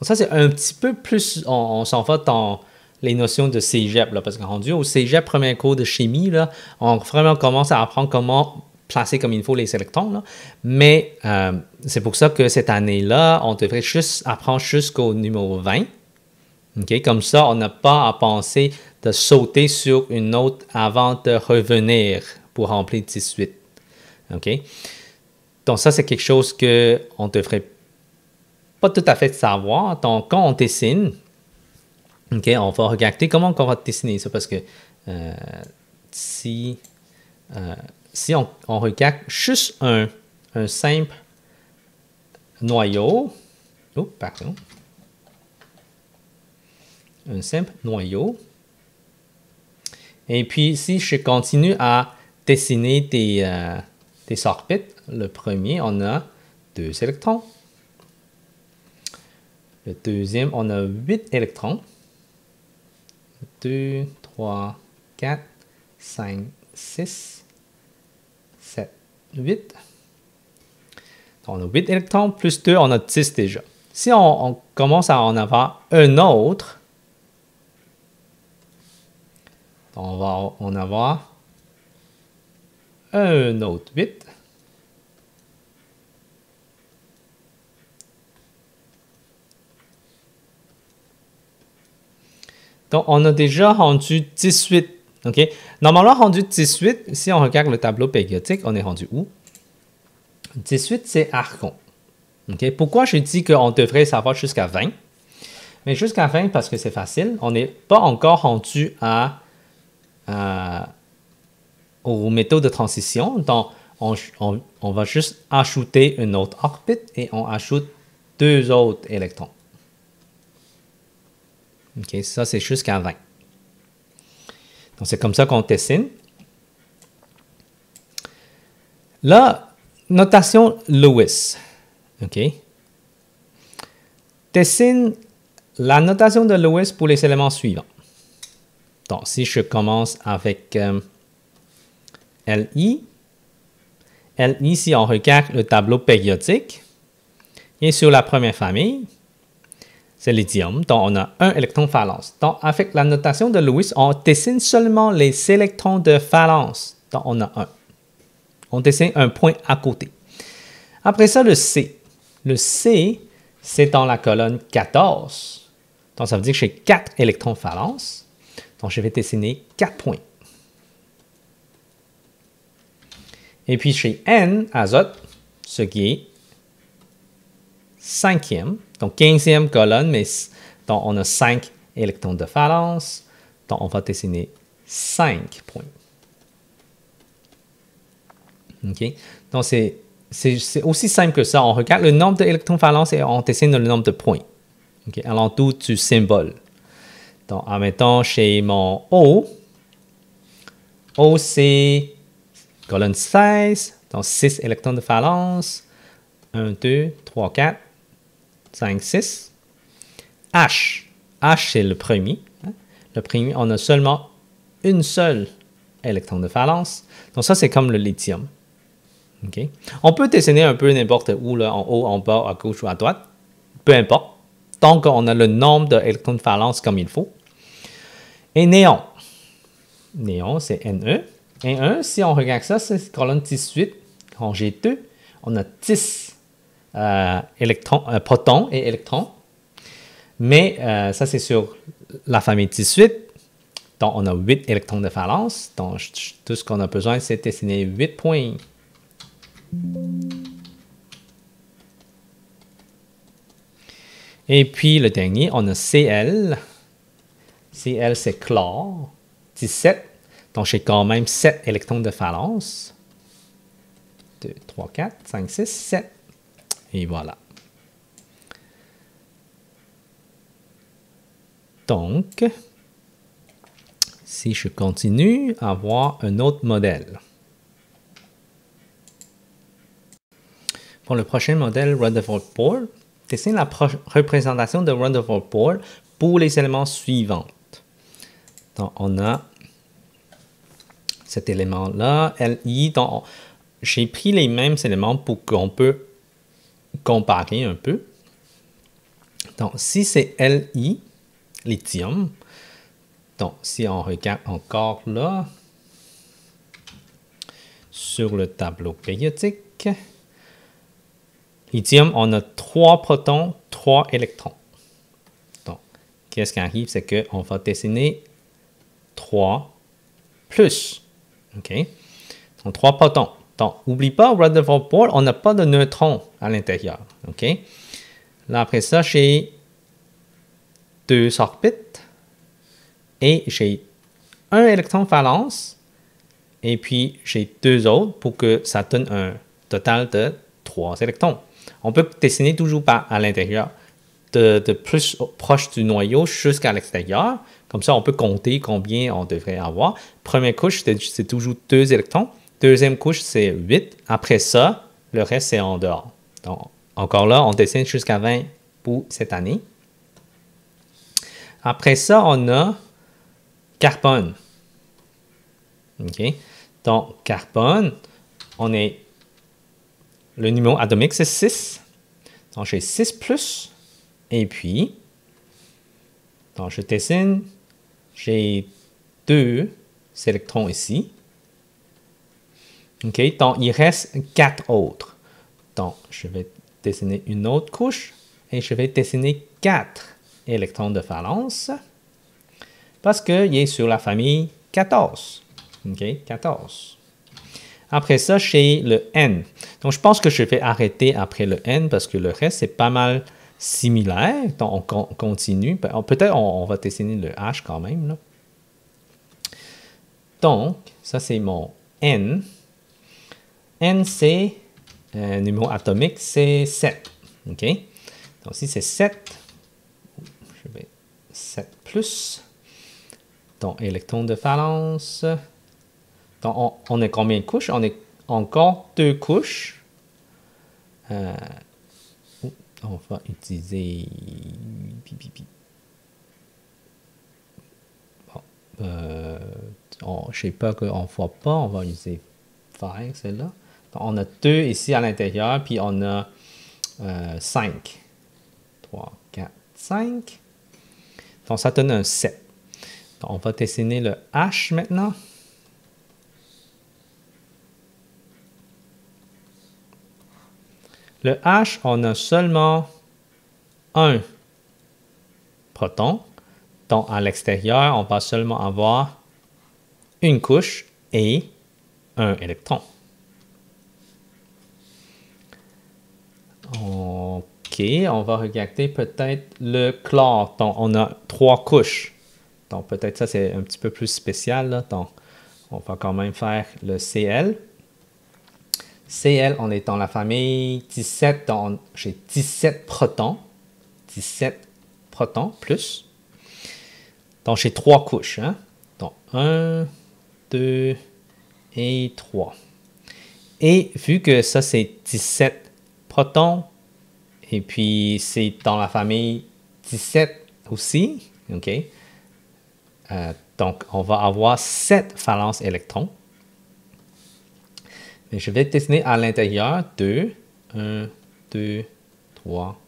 Donc ça, c'est un petit peu plus, on s'en va dans les notions de cégep, là, parce qu'on rendu au cégep, premier cours de chimie, là, on vraiment commence à apprendre comment placer comme il faut les électrons. Là. Mais c'est pour ça que cette année-là, on devrait juste apprendre jusqu'au numéro 20. Okay? Comme ça, on n'a pas à penser de sauter sur une autre avant de revenir pour remplir 18. Okay? Donc ça, c'est quelque chose qu'on ne devrait pas tout à fait savoir. Donc, quand on dessine, okay, on va regarder comment on va dessiner ça, parce que si on regarde juste un simple noyau, un simple noyau, et puis si je continue à dessiner des orbites, le premier, on a 2 électrons. Le deuxième, on a 8 électrons. 2, 3, 4, 5, 6, 7, 8. On a 8 électrons plus 2, on a 10 déjà. Si on commence à en avoir un autre, on va en avoir un autre 8. Donc, on a déjà rendu 18. OK? Normalement, rendu 18, si on regarde le tableau périodique, on est rendu où? 18, c'est archon. OK? Pourquoi je dis qu'on devrait savoir jusqu'à 20? Mais jusqu'à 20, parce que c'est facile, on n'est pas encore rendu aux méthodes de transition. Donc, on va juste ajouter une autre orbite et on ajoute deux autres électrons. OK, ça, c'est jusqu'à 20. Donc, c'est comme ça qu'on dessine. Là, notation Lewis. OK. Dessine la notation de Lewis pour les éléments suivants. Donc, si je commence avec Li, si on regarde le tableau périodique, et sur la première famille, c'est lithium, donc on a un électron valence. Donc, avec la notation de Lewis, on dessine seulement les électrons de valence. Donc, on a un. On dessine un point à côté. Après ça, le C. Le C, c'est dans la colonne 14. Donc, ça veut dire que j'ai 4 électrons valence. Donc, je vais dessiner 4 points. Et puis, chez N, azote, ce qui est 5e, donc 15e colonne, mais donc on a 5 électrons de valence. Donc, on va dessiner 5 points. OK? Donc, c'est aussi simple que ça. On regarde le nombre d'électrons valence et on dessine le nombre de points. OK? Alentour du symbole. Donc, admettons, chez mon O, c'est colonne 16, donc 6 électrons de valence. 1, 2, 3, 4, 5, 6. H, c'est le premier. Le premier, on a seulement une seule électron de valence. Donc, ça, c'est comme le lithium. Okay. On peut dessiner un peu n'importe où, là, en haut, en bas, à gauche ou à droite. Peu importe. Tant qu'on a le nombre d'électrons de valence comme il faut. Et néon. Néon, c'est Ne. Ne, si on regarde ça, c'est colonne 18, rangée 2. On a 10 protons et électrons. Mais ça, c'est sur la famille 18. Donc, on a 8 électrons de valence. Donc, tout ce qu'on a besoin, c'est de dessiner 8 points. Et puis, le dernier, on a Cl. Cl, c'est chlore. 17. Donc, j'ai quand même 7 électrons de valence. 2, 3, 4, 5, 6, 7. Et voilà. Donc, si je continue à voir un autre modèle. Pour le prochain modèle Rutherford board, dessine la représentation de Rutherford board pour les éléments suivants. Donc, on a cet élément-là, Li. Donc, j'ai pris les mêmes éléments pour qu'on peut comparer un peu. Donc, si c'est Li, lithium, donc si on regarde encore là, sur le tableau périodique, lithium, on a 3 protons, 3 électrons. Donc, qu'est-ce qui arrive, c'est qu'on va dessiner 3 plus. OK? Donc, 3 protons. Donc, n'oublie pas, Rutherford board, on n'a pas de neutrons à l'intérieur. OK? Là, après ça, j'ai 2 orbites et j'ai un électron valence et puis j'ai 2 autres pour que ça donne un total de 3 électrons. On peut dessiner toujours à l'intérieur, de plus proche du noyau jusqu'à l'extérieur. Comme ça, on peut compter combien on devrait avoir. Première couche, c'est toujours 2 électrons. Deuxième couche, c'est 8. Après ça, le reste, c'est en dehors. Donc, encore là, on dessine jusqu'à 20 pour cette année. Après ça, on a carbone. OK? Donc, carbone, le numéro atomique, c'est 6. Donc, j'ai 6 plus. Et puis, donc, je dessine, j'ai 2 électrons ici. OK? Donc, il reste 4 autres. Donc, je vais dessiner une autre couche et je vais dessiner 4 électrons de valence parce qu'il est sur la famille 14. OK? 14. Après ça, chez le N. Donc, je pense que je vais arrêter après le N parce que le reste, c'est pas mal similaire. Donc, on continue. Peut-être on va dessiner le H quand même, là. Donc, ça, c'est mon N. N, c'est numéro atomique, c'est 7. OK? Donc, si c'est 7, je vais 7 plus. Donc, électron de valence. Donc, on a combien de couches? On a encore 2 couches. On va utiliser... Bon, je ne sais pas qu'on ne voit pas, on va utiliser vert, celle-là. Donc, on a 2 ici à l'intérieur, puis on a 5. 3, 4, 5. Donc, ça donne un 7. Donc, on va dessiner le H maintenant. Le H, on a seulement un proton. Donc, à l'extérieur, on va seulement avoir une couche et un électron. OK, on va regarder peut-être le chlore. Donc, on a 3 couches. Donc, peut-être ça, c'est un petit peu plus spécial, là. Donc, on va quand même faire le Cl. Cl, on est dans la famille 17, donc j'ai 17 protons. 17 protons plus. Donc, j'ai 3 couches. Hein? Donc, 1, 2 et 3. Et vu que ça, c'est 17 protons, et puis c'est dans la famille 17 aussi, OK? Donc, on va avoir 7 valences électrons. Mais je vais dessiner à l'intérieur 2, 1, 2, 3,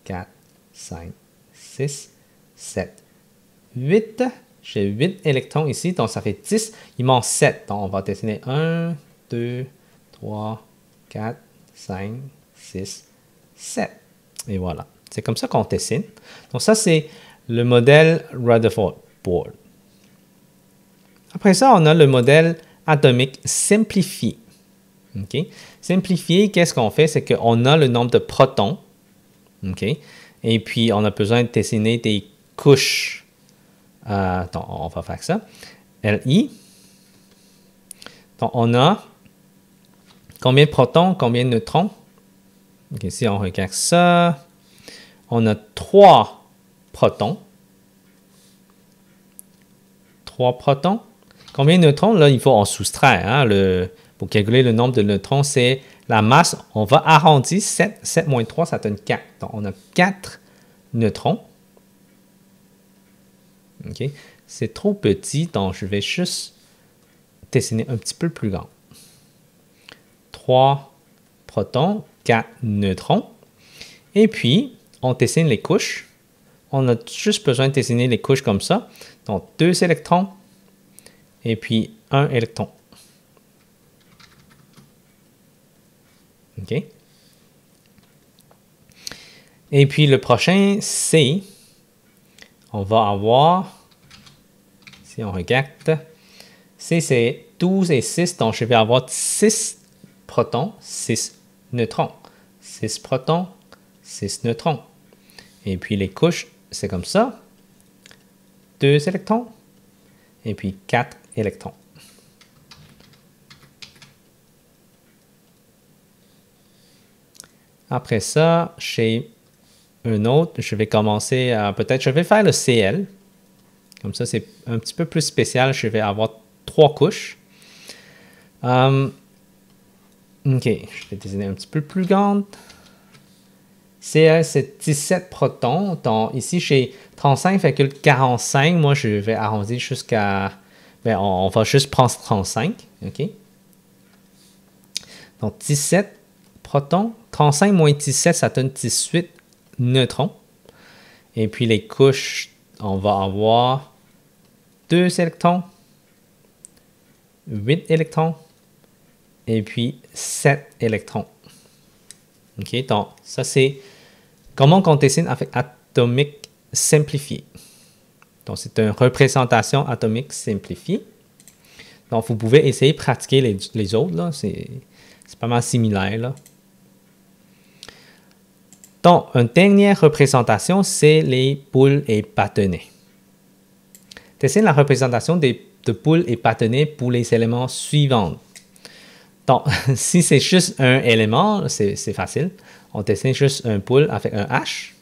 4, 5, 6, 7, 8. J'ai 8 électrons ici, donc ça fait 10. Il manque 7. Donc, on va dessiner 1, 2, 3, 4, 5, 6, 7. Et voilà. C'est comme ça qu'on dessine. Donc, ça, c'est le modèle Rutherford board. Après ça, on a le modèle atomique simplifié. Okay? Simplifié, qu'est-ce qu'on fait? C'est qu'on a le nombre de protons. Okay? Et puis, on a besoin de dessiner des couches. Donc, on va faire ça. Li. Donc, on a combien de protons, combien de neutrons? Okay, si on regarde ça, on a 3 protons. 3 protons. Combien de neutrons? Là, il faut en soustraire. Hein, pour calculer le nombre de neutrons, c'est la masse. On va arrondir 7. 7 moins 3, ça donne 4. Donc, on a 4 neutrons. OK. C'est trop petit, donc je vais juste dessiner un petit peu plus grand. 3 protons, 4 neutrons. Et puis, on dessine les couches. On a juste besoin de dessiner les couches comme ça. Donc, 2 électrons et puis 1 électron. OK? Et puis, le prochain, C. On va avoir, si on regarde, C, c'est 12 et 6. Donc, je vais avoir 6 protons, 6 neutrons. 6 protons, 6 neutrons. Et puis, les couches, c'est comme ça. 2 électrons et puis 4 électrons. Après ça, chez un autre, je vais commencer à... Peut-être, je vais faire le Cl. Comme ça, c'est un petit peu plus spécial. Je vais avoir 3 couches. OK, je vais dessiner un petit peu plus grande. Cl, c'est 17 protons. Donc, ici, j'ai 35,45. Moi, je vais arrondir jusqu'à... Ben, on va juste prendre 35. OK? Donc, 17 protons. 35 moins 17, ça donne 18 neutrons. Et puis, les couches, on va avoir 2 électrons, 8 électrons et puis 7 électrons. OK, donc ça c'est comment on dessine avec atomique simplifié. Donc c'est une représentation atomique simplifiée. Donc vous pouvez essayer de pratiquer les autres, là, c'est pas mal similaire, là. Donc, une dernière représentation, c'est les poules et bâtonnets. Dessine la représentation de poules et bâtonnets pour les éléments suivants. Donc, si c'est juste un élément, c'est facile. On dessine juste une poule avec un H.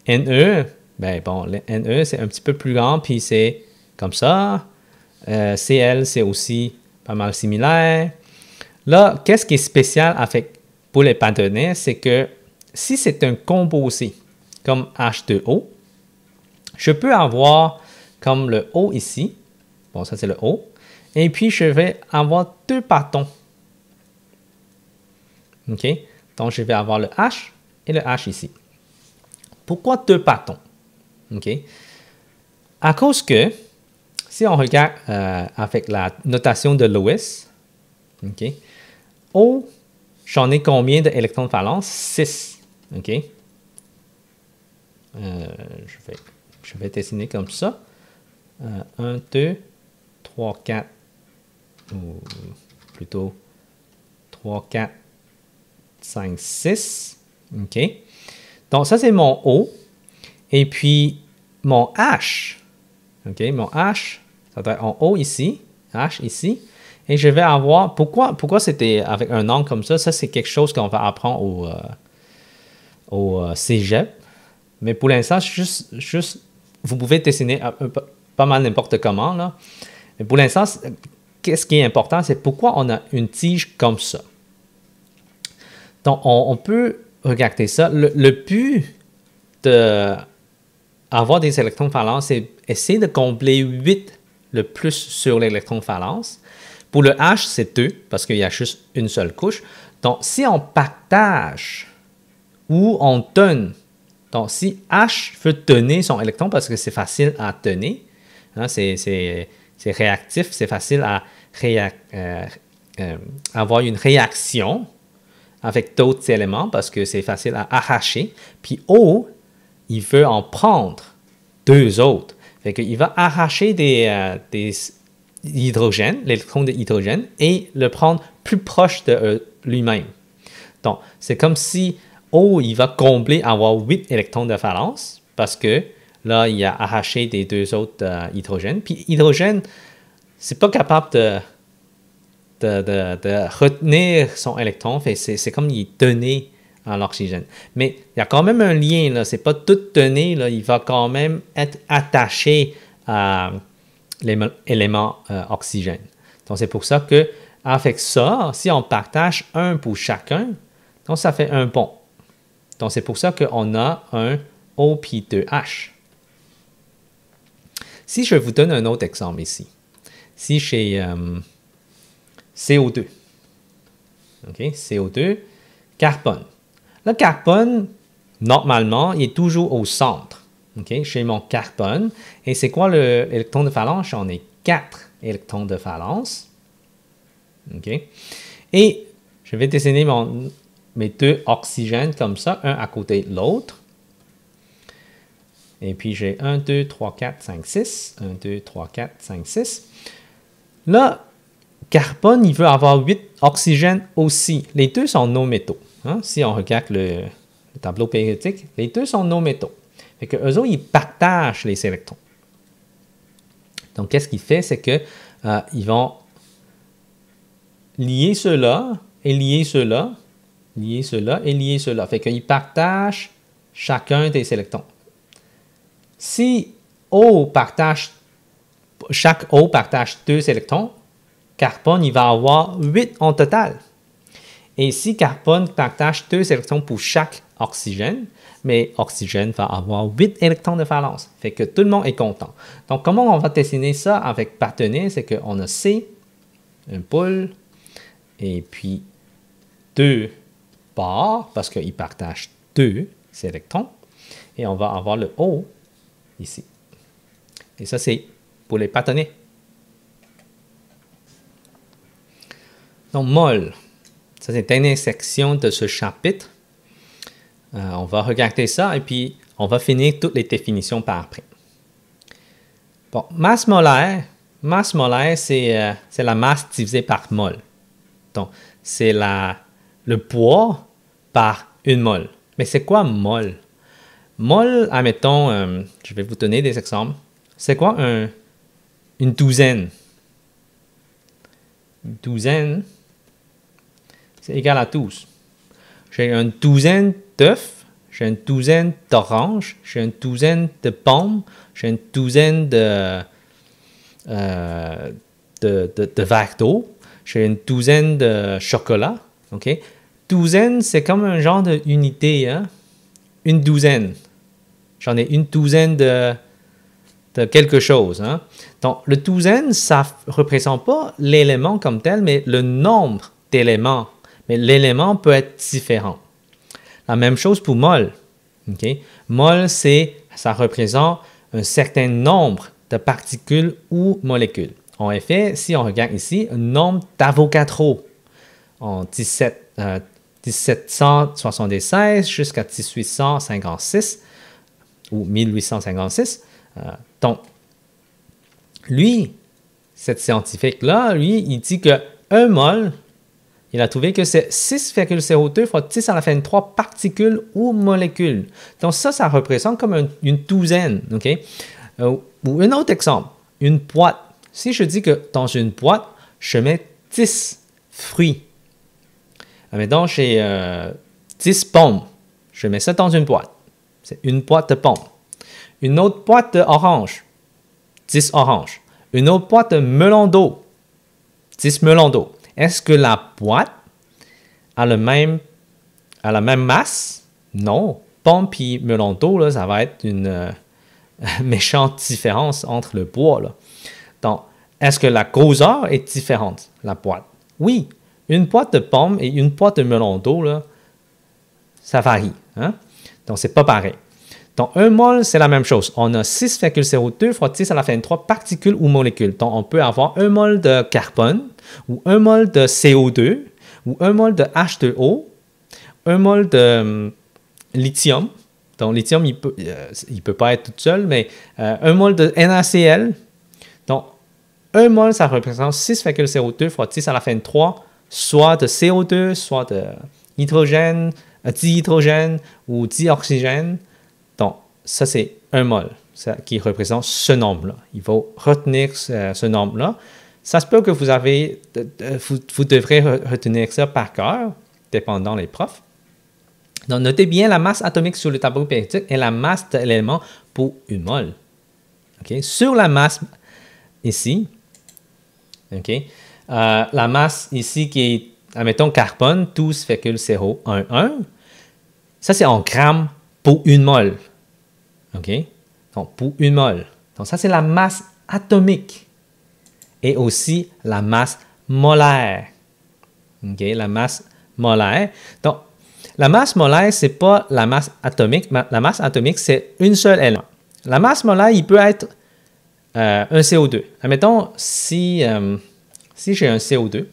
NE, ben bon, le NE, c'est un petit peu plus grand, puis c'est comme ça. CL, c'est aussi pas mal similaire. Là, qu'est-ce qui est spécial avec poule et bâtonnet, c'est que si c'est un composé comme H2O, je peux avoir comme le O ici. Bon, ça c'est le O. Et puis, je vais avoir deux bâtons. OK? Donc, je vais avoir le H et le H ici. Pourquoi deux bâtons? OK? À cause que, si on regarde avec la notation de Lewis, OK? O, j'en ai combien d'électrons de valence? 6. OK? Je vais dessiner comme ça. 1, 2, 3, 4, ou plutôt 3, 4, 5, 6. OK? Donc, ça, c'est mon O. Et puis, mon H. OK? Mon H, ça doit être en haut ici. H ici. Et je vais avoir... Pourquoi c'était avec un angle comme ça? Ça, c'est quelque chose qu'on va apprendre au cégep. Mais pour l'instant, juste, vous pouvez dessiner pas mal n'importe comment, là. Mais pour l'instant, qu'est-ce qui est important, c'est pourquoi on a une tige comme ça. Donc, on peut regarder ça. Le but d'avoir des électrons de valence, c'est essayer de combler 8 le plus sur l'électron de valence. Pour le H, c'est 2, parce qu'il y a juste une seule couche. Donc, si on partage ou on donne, donc si H veut donner son électron, parce que c'est facile à donner, hein, c'est réactif, c'est facile à avoir une réaction avec d'autres éléments, parce que c'est facile à arracher. Puis O, il veut en prendre 2 autres. Fait qu'il va arracher des hydrogène, l'électron de hydrogène, et le prendre plus proche de lui-même. Donc, c'est comme si O, il va combler, avoir 8 électrons de valence, parce que là, il a arraché des 2 autres hydrogènes. Puis, hydrogène, c'est pas capable de retenir son électron, c'est comme il est donné à l'oxygène. Mais il y a quand même un lien, là, c'est pas tout donné, là, il va quand même être attaché à l'élément oxygène. Donc, c'est pour ça que avec ça, si on partage un pour chacun, donc ça fait un pont. Donc, c'est pour ça qu'on a un O puis 2H. Si je vous donne un autre exemple ici, si j'ai CO2, OK, CO2, carbone. Le carbone, normalement, il est toujours au centre. Okay, chez mon carbone. Et c'est quoi l'électron de valence? J'en ai 4 électrons de valence. Okay. Et je vais dessiner mes 2 oxygènes comme ça, un à côté de l'autre. Et puis j'ai 1, 2, 3, 4, 5, 6. 1, 2, 3, 4, 5, 6. Là, carbone, il veut avoir 8 oxygènes aussi. Les deux sont nos métaux. Hein? Si on regarde le tableau périodique, les deux sont nos métaux. Fait que eux autres, ils partagent les électrons. Donc, qu'est-ce qu'il fait? C'est que ils vont lier ceux-là et lier ceux-là, lier ceux-là et lier ceux-là. Fait qu'ils partagent chacun des électrons. Si chaque O partage 2 électrons, carbone, il va avoir 8 en total. Et si carbone partage 2 électrons pour chaque oxygène, mais oxygène va avoir 8 électrons de valence. Fait que tout le monde est content. Donc, comment on va dessiner ça avec bâtonnet? C'est qu'on a C, une poule, et puis 2 barres, parce qu'ils partagent 2 électrons. Et on va avoir le O ici. Et ça, c'est pour les bâtonnets. Donc, mol, ça c'est la dernière section de ce chapitre. On va regarder ça et puis on va finir toutes les définitions par après. Bon, masse molaire, c'est la masse divisée par mol. Donc, c'est le poids par une mol. Mais c'est quoi mol? Mol, admettons, je vais vous donner des exemples. C'est quoi une douzaine? Une douzaine, c'est égal à 12. J'ai une douzaine d'œufs, j'ai une douzaine d'oranges, j'ai une douzaine de pommes, j'ai une douzaine de verres d'eau, j'ai une douzaine de chocolat. OK? Douzaine, c'est comme un genre d'unité. Hein? Une douzaine. J'en ai une douzaine de quelque chose. Hein? Donc, le douzaine, ça ne représente pas l'élément comme tel, mais le nombre d'éléments. Mais l'élément peut être différent. La même chose pour mol. Okay? Mol, ça représente un certain nombre de particules ou molécules. En effet, si on regarde ici, un nombre d'Avogadro en 1776 jusqu'à 1856 ou 1856. Donc, lui, cet scientifique-là, lui, il dit que 1 mol, il a trouvé que c'est 6,02 fois 10 à la fin de 3 particules ou molécules. Donc ça représente comme une douzaine. Okay? Ou un autre exemple, une boîte. Si je dis que dans une boîte, je mets 10 fruits. Maintenant, j'ai 10 pommes. Je mets ça dans une boîte. C'est une boîte de pommes. Une autre boîte d'oranges. 10 oranges. Une autre boîte de melons d'eau. 10 melons d'eau. Est-ce que la boîte a la même masse? Non. Pomme et melon d'eau, là, ça va être une méchante différence entre le poids. Là. Donc, est-ce que la grosseur est différente, la boîte? Oui. Une boîte de pommes et une boîte de melon d'eau, là, ça varie. Hein? Donc, c'est pas pareil. Donc, 1 mol, c'est la même chose. On a 6,02 fois 10 à la fin de 3 particules ou molécules. Donc, on peut avoir 1 mol de carbone, ou 1 mol de CO2, ou 1 mol de H2O, 1 mol de lithium. Donc, lithium, il peut pas être tout seul, mais 1 mol de NaCl. Donc, 1 mol, ça représente 6,02 fois 10 à la fin de 3, soit de CO2, soit de hydrogène, dihydrogène ou dioxygène. Donc, ça, c'est 1 mol qui représente ce nombre-là. Il faut retenir ce nombre-là. Ça se peut que vous devrez retenir ça par cœur, dépendant des profs. Donc, notez bien la masse atomique sur le tableau périodique et la masse de l'élément pour 1 mol. Okay? Sur la masse ici, okay? La masse ici qui est, admettons, carbone, 12,011, ça c'est en grammes pour 1 mol. OK? Donc, pour 1 mol. Donc, ça, c'est la masse atomique. Et aussi la masse molaire. OK? La masse molaire. Donc, la masse molaire, ce n'est pas la masse atomique. La masse atomique, c'est une seule élément. La masse molaire, il peut être un CO2. Admettons, si j'ai un CO2,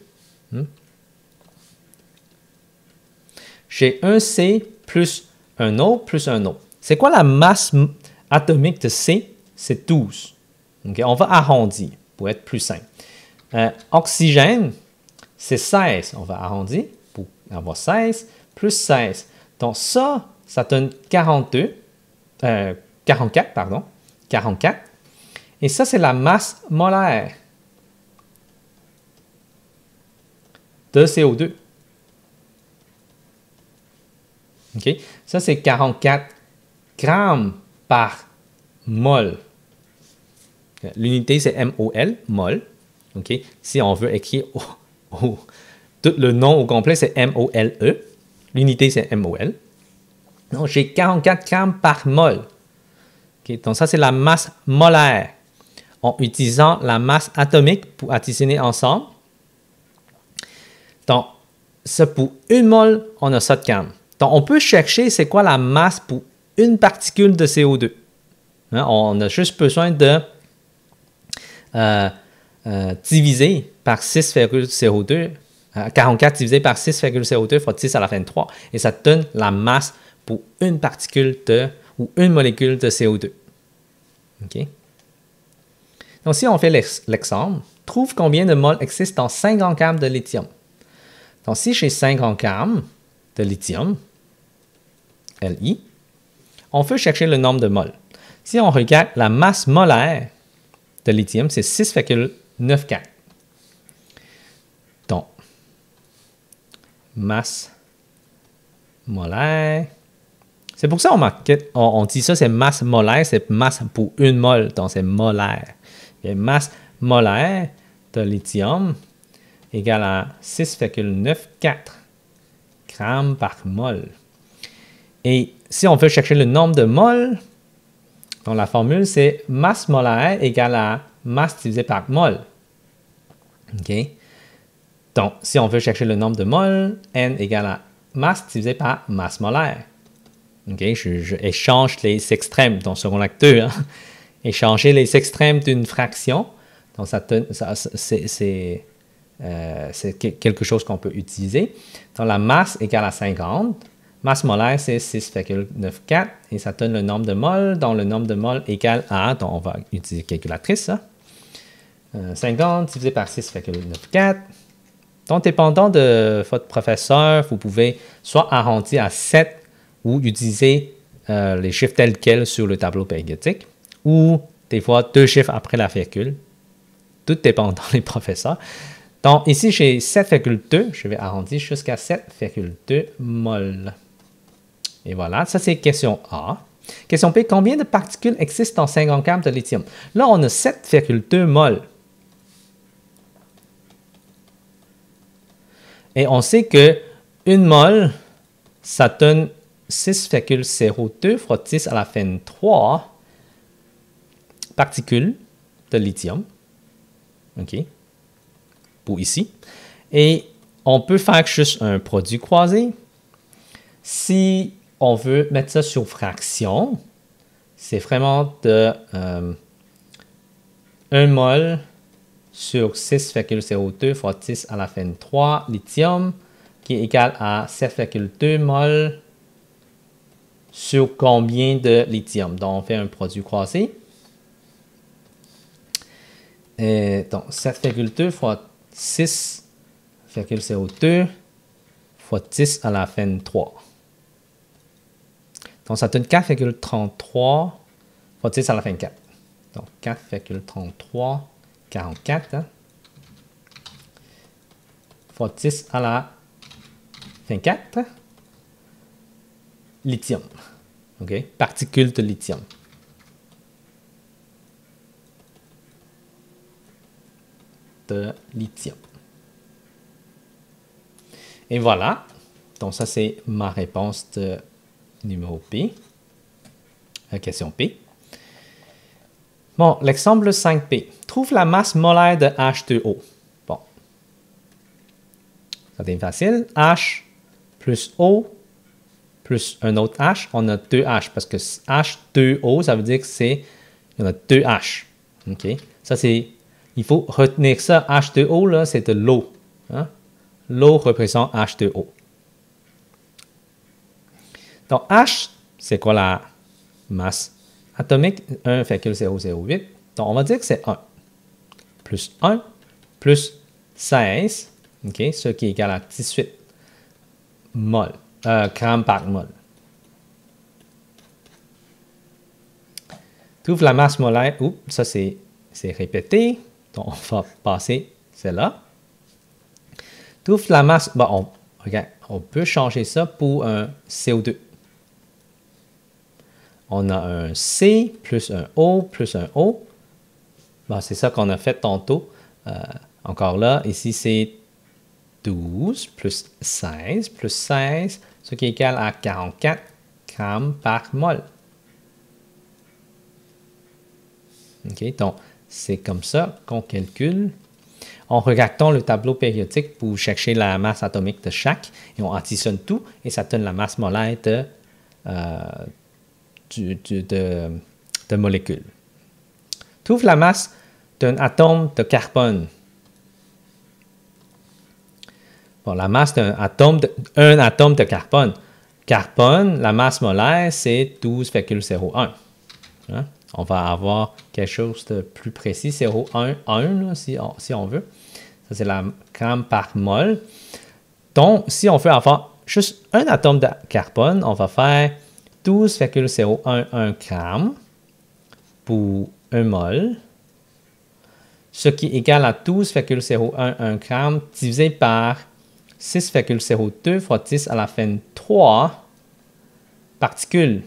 j'ai un C plus un O plus un O. C'est quoi la masse atomique de C? C'est 12. Okay? On va arrondir pour être plus simple. Oxygène, c'est 16. On va arrondir pour avoir 16 plus 16. Donc ça donne 44, pardon. 44. Et ça, c'est la masse molaire de CO2. OK? Ça, c'est 44 grammes par mol. L'unité, c'est MOL, mol. Okay? Si on veut écrire tout le nom au complet, c'est MOLE. L'unité, c'est MOL. Donc, j'ai 44 grammes par mol. Okay? Donc, ça, c'est la masse molaire. En utilisant la masse atomique pour additionner ensemble. Donc, ça, pour 1 mol, on a ça de grammes. Donc, on peut chercher c'est quoi la masse pour une particule de CO2. Hein? On a juste besoin de diviser par 6,02 44 divisé par 6,02 fois 10 à la fin de 3. Et ça te donne la masse pour une particule ou une molécule de CO2. OK? Donc, si on fait l'exemple, trouve combien de moles existent dans 50 grammes de lithium. Donc, si j'ai 50 grammes de lithium, Li, on veut chercher le nombre de moles. Si on regarde la masse molaire de lithium, c'est 6,94. Donc, masse molaire. C'est pour ça on dit ça, c'est masse molaire, c'est masse pour une mole, donc c'est molaire. Et masse molaire de lithium égale à 6,94 grammes par mol. Et si on veut chercher le nombre de moles, donc la formule c'est masse molaire égale à masse divisé par mol. OK? Donc, si on veut chercher le nombre de moles, N égale à masse divisé par masse molaire. OK? Je échange les extrêmes dans second acte 2. Hein? Échanger les extrêmes d'une fraction. Donc, c'est quelque chose qu'on peut utiliser. Donc, la masse égale à 50. Masse molaire, c'est 6,94 et ça donne le nombre de moles, dont le nombre de moles égale à, donc on va utiliser calculatrice, hein? 50 divisé par 6,94. Donc, dépendant de votre professeur, vous pouvez soit arrondir à 7 ou utiliser les chiffres tels quels sur le tableau périodique, ou des fois 2 chiffres après la virgule, tout dépendant des professeurs. Donc, ici, j'ai 7,2, je vais arrondir jusqu'à 7,2 moles. Et voilà, ça c'est question A. Question B, combien de particules existent dans 50 grammes de lithium? Là, on a 7,2 moles. Et on sait que une mole, ça donne 6,02 fois 10 à la fin de 3 particules de lithium. OK? Pour ici. Et on peut faire juste un produit croisé. Si on veut mettre ça sur fraction, c'est vraiment de 1 mol sur 6,02 fois 10 à la fin de 3 lithium, qui est égal à 7,2 mol sur combien de lithium. Donc, on fait un produit croisé. Et donc, 7,2 fois 6,02 fois 10 à la fin de 3. Donc, ça donne 4,33 fois 10 à la fin de 4. Donc, 4,33, 44, hein, fois 10 à la fin 4, lithium. OK? Particules de lithium. De lithium. Et voilà. Donc, ça, c'est ma réponse de numéro P. Question P. Bon, l'exemple 5P. Trouve la masse molaire de H2O. Bon. Ça devient facile. H plus O plus un autre H. On a 2 H parce que H2O, ça veut dire que c'est... Il y en a 2 H. OK? Ça, c'est... Il faut retenir ça. H2O, là, c'est de l'eau. Hein? L'eau représente H2O. Donc, H, c'est quoi la masse atomique? 1,008. Donc, on va dire que c'est 1. Plus 1, plus 16, okay, ce qui est égal à 18 mol, grammes par mol. Trouve la masse molaire. Oups, ça c'est répété. Donc, on va passer celle-là. Trouve la masse. Bon, regarde, on peut changer ça pour un CO2. On a un C plus un O plus un O. Bon, c'est ça qu'on a fait tantôt. Encore là, ici c'est 12 plus 16 plus 16, ce qui est égal à 44 grammes par mol. OK, donc c'est comme ça qu'on calcule. On regarde le tableau périodique pour chercher la masse atomique de chaque et on additionne tout et ça donne la masse molaire de molécules. Trouve la masse d'un atome de carbone. Bon, la masse d'un atome, un atome de carbone. Carbone, la masse molaire, c'est 12,01. Hein? On va avoir quelque chose de plus précis, 0,1 là, si on veut. Ça, c'est la gramme par mol. Donc, si on veut avoir juste un atome de carbone, on va faire 12,011 grammes pour 1 mol, ce qui est égal à 12,011 grammes divisé par 6,02 fois 10 à la fin 3 particules.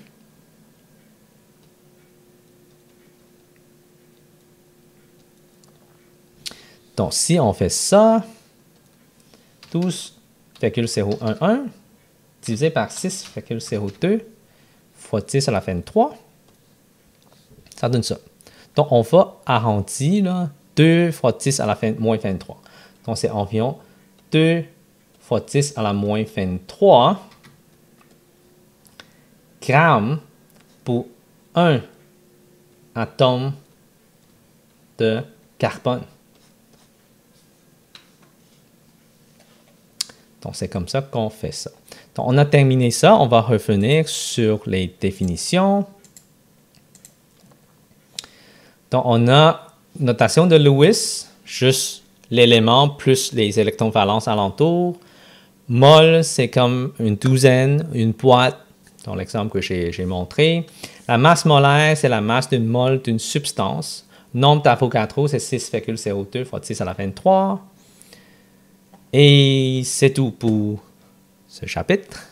Donc, si on fait ça, 12,011 divisé par 6,02 fois 10 à la fin 3, ça donne ça. Donc, on va arrondir là, 2 fois 10 à la fin moins 23. Donc, c'est environ 2 fois 10 à la moins 23 grammes pour un atome de carbone. Donc, c'est comme ça qu'on fait ça. Donc, on a terminé ça. On va revenir sur les définitions. Donc, on a notation de Lewis, juste l'élément plus les électrons valences alentour. Mol, c'est comme une douzaine, une boîte, dans l'exemple que j'ai montré. La masse molaire, c'est la masse d'une mol d'une substance. Nombre d'Avogadro, c'est 6,02 fois 10 à la 23. Et c'est tout pour ce chapitre.